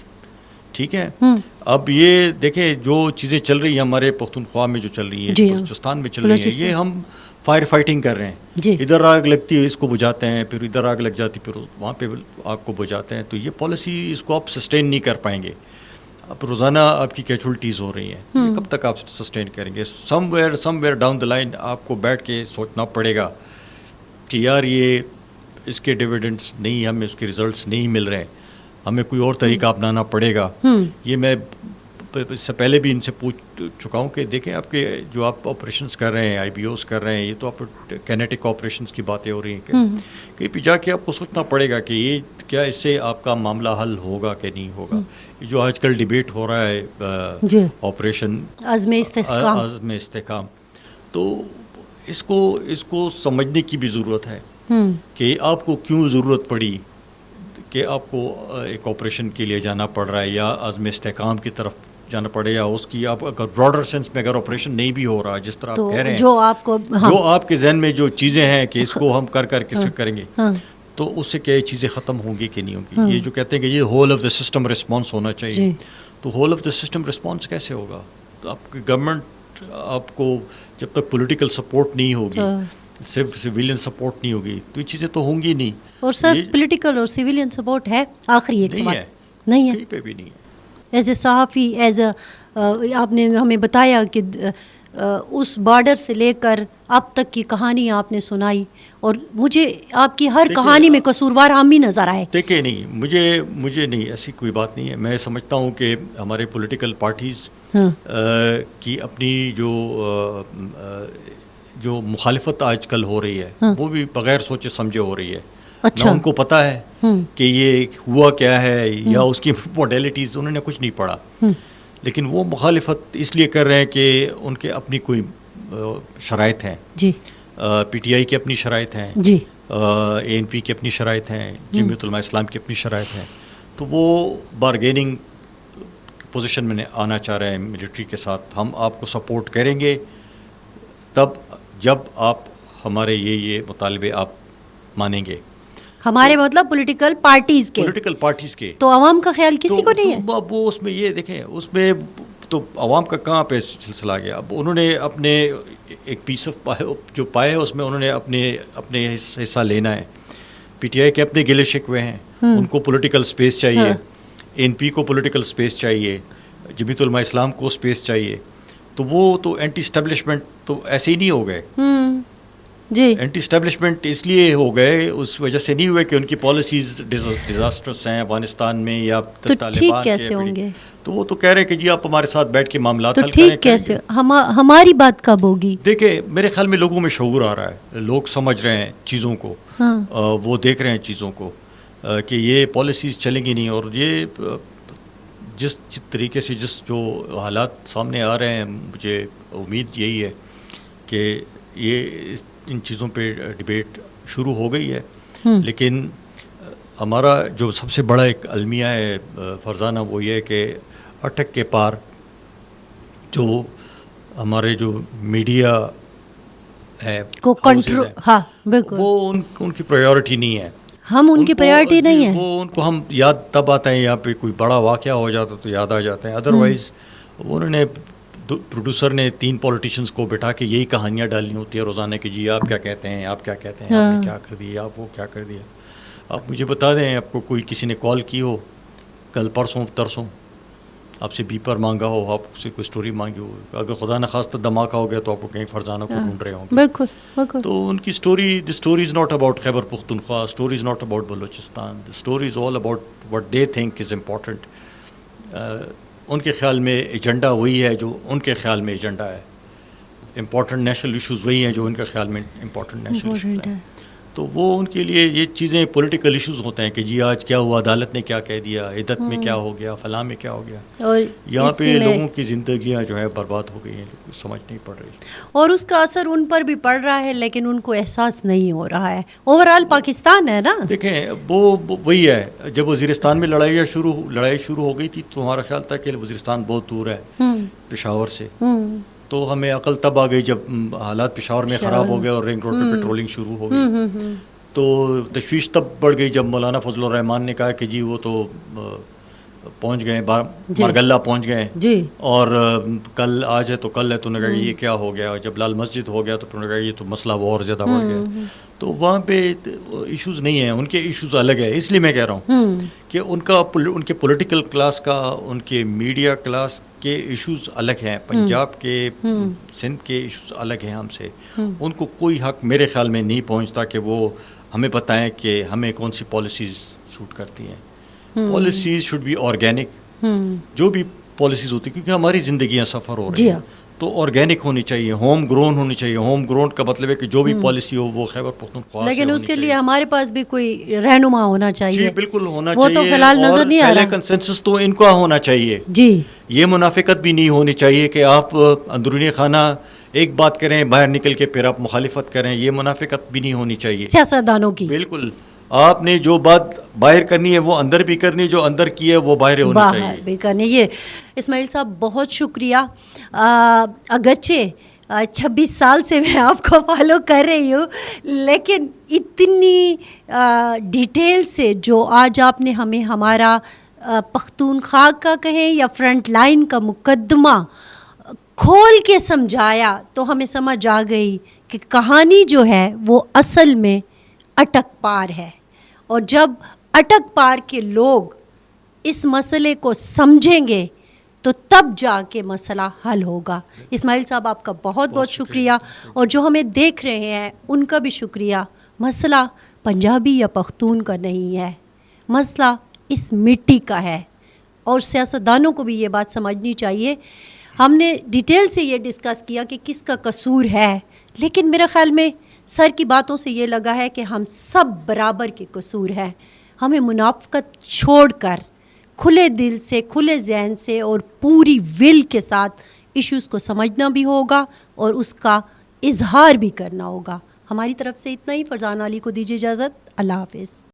ٹھیک ہے, اب یہ دیکھیں جو چیزیں چل رہی ہیں ہمارے پختونخوا میں, جو چل رہی ہیں, بلوچستان میں چل رہی ہیں, یہ ہم فائر فائٹنگ کر رہے ہیں. ادھر آگ لگتی ہے اس کو بجھاتے ہیں, پھر ادھر آگ لگ جاتی پھر وہاں پہ آگ کو بجھاتے ہیں. تو یہ پالیسی اس کو آپ سسٹین نہیں کر پائیں گے. اب روزانہ آپ کی کیجولٹیز ہو رہی ہیں, یہ کب تک آپ سسٹین کریں گے؟ سم ویئر ڈاؤن دا لائن آپ کو بیٹھ کے سوچنا پڑے گا کہ یار یہ اس کے ڈویڈنڈس نہیں, ہمیں اس کے ریزلٹس نہیں مل رہے, ہمیں کوئی اور طریقہ اپنانا پڑے گا. یہ میں اس سے پہلے بھی ان سے پوچھ چکا ہوں کہ دیکھیں آپ کے جو آپ آپریشنس کر رہے ہیں, آئی بی اوز کر رہے ہیں, یہ تو آپ کینیٹک آپریشنس کی باتیں ہو رہی ہیں, کہیں پہ جا کے آپ کو سوچنا پڑے گا کہ یہ کیا اس سے آپ کا معاملہ حل ہوگا کہ نہیں ہوگا. یہ جو آج کل ڈیبیٹ ہو رہا ہے آپریشن
عزم
استحکام, تو اس کو سمجھنے کی بھی ضرورت ہے کہ آپ کو کیوں ضرورت پڑی کہ آپ کو ایک آپریشن کے لیے جانا پڑ رہا ہے یا عزم استحکام کی طرف جانا پڑے، یا اس کی آپ اگر براڈر سینس میں اگر آپریشن نہیں بھی ہو رہا جس طرح آپ کہہ رہے ہیں،
جو آپ کو
جو آپ کے ذہن میں جو چیزیں ہیں کہ اس کو ہم کر کے کریں گے، تو اس سے کیا یہ چیزیں ختم ہوں گی کہ نہیں ہوں گی؟ یہ جو کہتے ہیں کہ یہ whole of the system response ہونا چاہیے، تو whole of the system response کیسے ہوگا؟ تو آپ کی گورنمنٹ آپ کو جب تک پولیٹیکل سپورٹ نہیں ہوگی، صرف سویلین سپورٹ نہیں ہوگی، تو یہ چیزیں تو ہوں گی نہیں.
اور سر پولیٹیکل اور سویلین سپورٹ ہے؟ آخری ایک سوال.
نہیں ہے، کہیں پہ بھی نہیں ہے.
ایز اے صحافی، ایز اے آپ نے ہمیں بتایا کہ اس بارڈر سے لے کر اب تک کی کہانی آپ نے سنائی، اور مجھے آپ کی ہر کہانی میں قصوروار ہم ہی نظر آئے.
دیکھیں نہیں، مجھے نہیں، ایسی کوئی بات نہیں ہے. میں سمجھتا ہوں کہ ہمارے پولیٹیکل پارٹیز کی اپنی جو مخالفت آج کل ہو رہی ہے وہ بھی بغیر سوچے سمجھے ہو رہی ہے. نہ ان کو پتہ ہے کہ یہ ہوا کیا ہے یا اس کی موڈیلٹیز، انہوں نے کچھ نہیں پڑھا، لیکن وہ مخالفت اس لیے کر رہے ہیں کہ ان کے اپنی کوئی شرائط ہیں. جی. پی ٹی آئی کی اپنی شرائط ہیں، جی. اے این پی کی اپنی شرائط ہیں، جمعیت علماء اسلام کی اپنی شرائط ہیں. تو وہ بارگیننگ پوزیشن میں آنا چاہ رہے ہیں ملٹری کے ساتھ. ہم آپ کو سپورٹ کریں گے تب جب آپ ہمارے یہ مطالبے آپ مانیں گے.
ہمارے مطلب پولیٹیکل پارٹیز کے. تو عوام کا خیال کسی کو نہیں ہے.
اب وہ اس میں یہ دیکھیں، اس میں تو عوام کا کہاں پہ سلسلہ گیا. اب انہوں نے اپنے ایک پیس آف جو پائے ہے اس میں انہوں نے اپنے حصہ لینا ہے. پی ٹی آئی کے اپنے گلے شکوے ہیں، ان کو پولیٹیکل سپیس چاہیے، این پی کو پولیٹیکل سپیس چاہیے، جمعیت علماء اسلام کو سپیس چاہیے. تو وہ تو اینٹی اسٹیبلشمنٹ تو ایسے ہی نہیں ہو گئے. جی. اینٹی اسٹیبلشمنٹ اس لیے ہو گئے، اس وجہ سے نہیں ہوئے کہ ان کی پالیسیز ڈیزاسٹرس ہیں افغانستان میں یا طالبان
کیسے ہوں گے.
تو وہ تو کہہ رہے ہیں کہ جی آپ ہمارے ساتھ بیٹھ کے معاملات
حل کریں. ٹھیک کیسے؟ ہماری بات کب ہوگی؟
دیکھیں میرے خیال میں لوگوں میں شعور آ رہا ہے، لوگ سمجھ رہے ہیں چیزوں کو، وہ دیکھ رہے ہیں چیزوں کو کہ یہ پالیسیز چلیں گی نہیں. اور یہ جس طریقے سے جو حالات سامنے آ رہے ہیں، مجھے امید یہی ہے کہ یہ ان چیزوں پہ ڈبیٹ شروع ہو گئی ہے. لیکن ہمارا جو سب سے بڑا ایک المیہ ہے فرزانہ، وہ یہ ہے کہ اٹک کے پار جو ہمارے جو میڈیا ہے وہ ان کی پرائیورٹی نہیں ہے.
ہم ان کی پرائیورٹی نہیں ہے.
وہ ان کو ہم یاد تب آتے ہیں، یہاں پہ کوئی بڑا واقعہ ہو جاتا تو یاد آ جاتے ہیں. ادروائز انہوں نے پروڈیوسر نے 3 پولیٹیشنز کو بٹھا کے یہی کہانیاں ڈالنی ہوتی ہیں روزانہ کہ جی آپ کیا کہتے ہیں، آپ کیا کہتے ہیں، آپ نے کیا کر دیا، آپ وہ کیا کر دیا. آپ مجھے بتا دیں، آپ کو کوئی کسی نے کال کی ہو کل پرسوں ترسوں، آپ سے بیپر مانگا ہو، آپ سے کوئی سٹوری مانگی ہو، اگر خدا نخواستہ دھماکہ ہو گیا تو آپ کو کہیں فرزانہ کو ڈھونڈ رہے ہوں گے. بالکل. تو ان کی the story is not about Khyber Pakhtunkhwa, story is not about Balochistan, the story is all about what they think is important. ان کے خیال میں ایجنڈا وہی ہے جو ان کے خیال میں ایجنڈا ہے. امپورٹنٹ نیشنل ایشوز وہی ہیں جو ان کے خیال میں امپورٹنٹ نیشنل ایشوز ہیں. تو وہ ان کے لیے یہ چیزیں پولیٹیکل ایشوز ہوتے ہیں کہ جی آج کیا ہوا، عدالت نے کیا کہہ دیا، عدت میں کیا ہو گیا، فلاں میں کیا ہو گیا. اور یہاں پہ لوگوں کی زندگیاں جو ہے برباد ہو گئی ہیں، سمجھ نہیں پڑ رہی.
اور اس کا اثر ان پر بھی پڑ رہا ہے لیکن ان کو احساس نہیں ہو رہا ہے. اوور آل پاکستان ہے نا.
دیکھیں وہ وہی ہے، جب وزیرستان میں لڑائی شروع ہو گئی تھی تو ہمارا خیال تھا کہ وزیرستان بہت دور ہے پشاور سے. تو ہمیں عقل تب آ گئی جب حالات پشاور میں خراب ہو گئے اور رنگ روڈ پہ پیٹرولنگ شروع ہو گئی. تو تشویش تب بڑھ گئی جب مولانا فضل الرحمان نے کہا کہ جی وہ تو پہنچ گئے مارگلہ پہنچ گئے جی، اور کل آج ہے تو کل ہے. تو انہوں نے کہا یہ کیا ہو گیا. جب لال مسجد ہو گیا تو انہوں نے کہا یہ تو مسئلہ اور زیادہ بڑھ گیا. تو وہاں پہ ایشوز نہیں ہیں، ان کے ایشوز الگ ہے. اس لیے میں کہہ رہا ہوں کہ ان کے پولیٹیکل کلاس کا، ان کے میڈیا کلاس کے ایشوز الگ ہیں. پنجاب کے، سندھ کے ایشوز الگ ہیں ہم سے. ان کو کوئی حق میرے خیال میں نہیں پہنچتا کہ وہ ہمیں بتائیں کہ ہمیں کون سی پالیسیز سوٹ کرتی ہیں. Policies should be organic. جو بھی پالیسیز ہوتی ہیں، کیونکہ ہماری زندگیاں سفر ہو رہی ہیں تو آرگینک ہونی چاہیے، ہوم گرون ہونی چاہیے. ہوم گرون کا مطلب ہے کہ جو بھی پالیسی ہو وہ خیبر پختونخوا،
لیکن اس کے لیے ہمارے پاس بھی کوئی رہنما ہونا چاہیے.
جی بالکل ہونا چاہیے.
وہ تو فی الحال نظر نہیں آ رہا.
کنسنسس تو ان کا ہونا چاہیے
جی.
یہ منافقت بھی نہیں ہونی چاہیے کہ آپ اندرونی خانہ ایک بات کریں، باہر نکل کے پھر آپ مخالفت کریں. یہ منافقت بھی نہیں ہونی چاہیے
سیاستدانوں کی.
بالکل. آپ نے جو بات باہر کرنی ہے وہ اندر بھی کرنی، جو اندر کی ہے وہ باہر ہونا
باہر
چاہیے.
بھی کرنے. یہ اسماعیل صاحب بہت شکریہ. اگرچہ 26 سال سے میں آپ کو فالو کر رہی ہوں، لیکن اتنی ڈیٹیل سے جو آج آپ نے ہمیں ہمارا پختونخوا کا کہیں یا فرنٹ لائن کا مقدمہ کھول کے سمجھایا، تو ہمیں سمجھ آ گئی کہ کہانی جو ہے وہ اصل میں اٹک پار ہے. اور جب اٹک پار کے لوگ اس مسئلے کو سمجھیں گے تو تب جا کے مسئلہ حل ہوگا. اسماعیل صاحب آپ کا بہت بہت شکریہ، اور جو ہمیں دیکھ رہے ہیں ان کا بھی شکریہ. مسئلہ پنجابی یا پختون کا نہیں ہے، مسئلہ اس مٹی کا ہے، اور سیاستدانوں کو بھی یہ بات سمجھنی چاہیے. ہم نے ڈیٹیل سے یہ ڈسکس کیا کہ کس کا قصور ہے، لیکن میرے خیال میں سر کی باتوں سے یہ لگا ہے کہ ہم سب برابر کے قصور ہیں. ہمیں منافقت چھوڑ کر کھلے دل سے، کھلے ذہن سے اور پوری ول کے ساتھ ایشوز کو سمجھنا بھی ہوگا اور اس کا اظہار بھی کرنا ہوگا. ہماری طرف سے اتنا ہی. فرزانہ علی کو دیجیے اجازت. اللہ حافظ.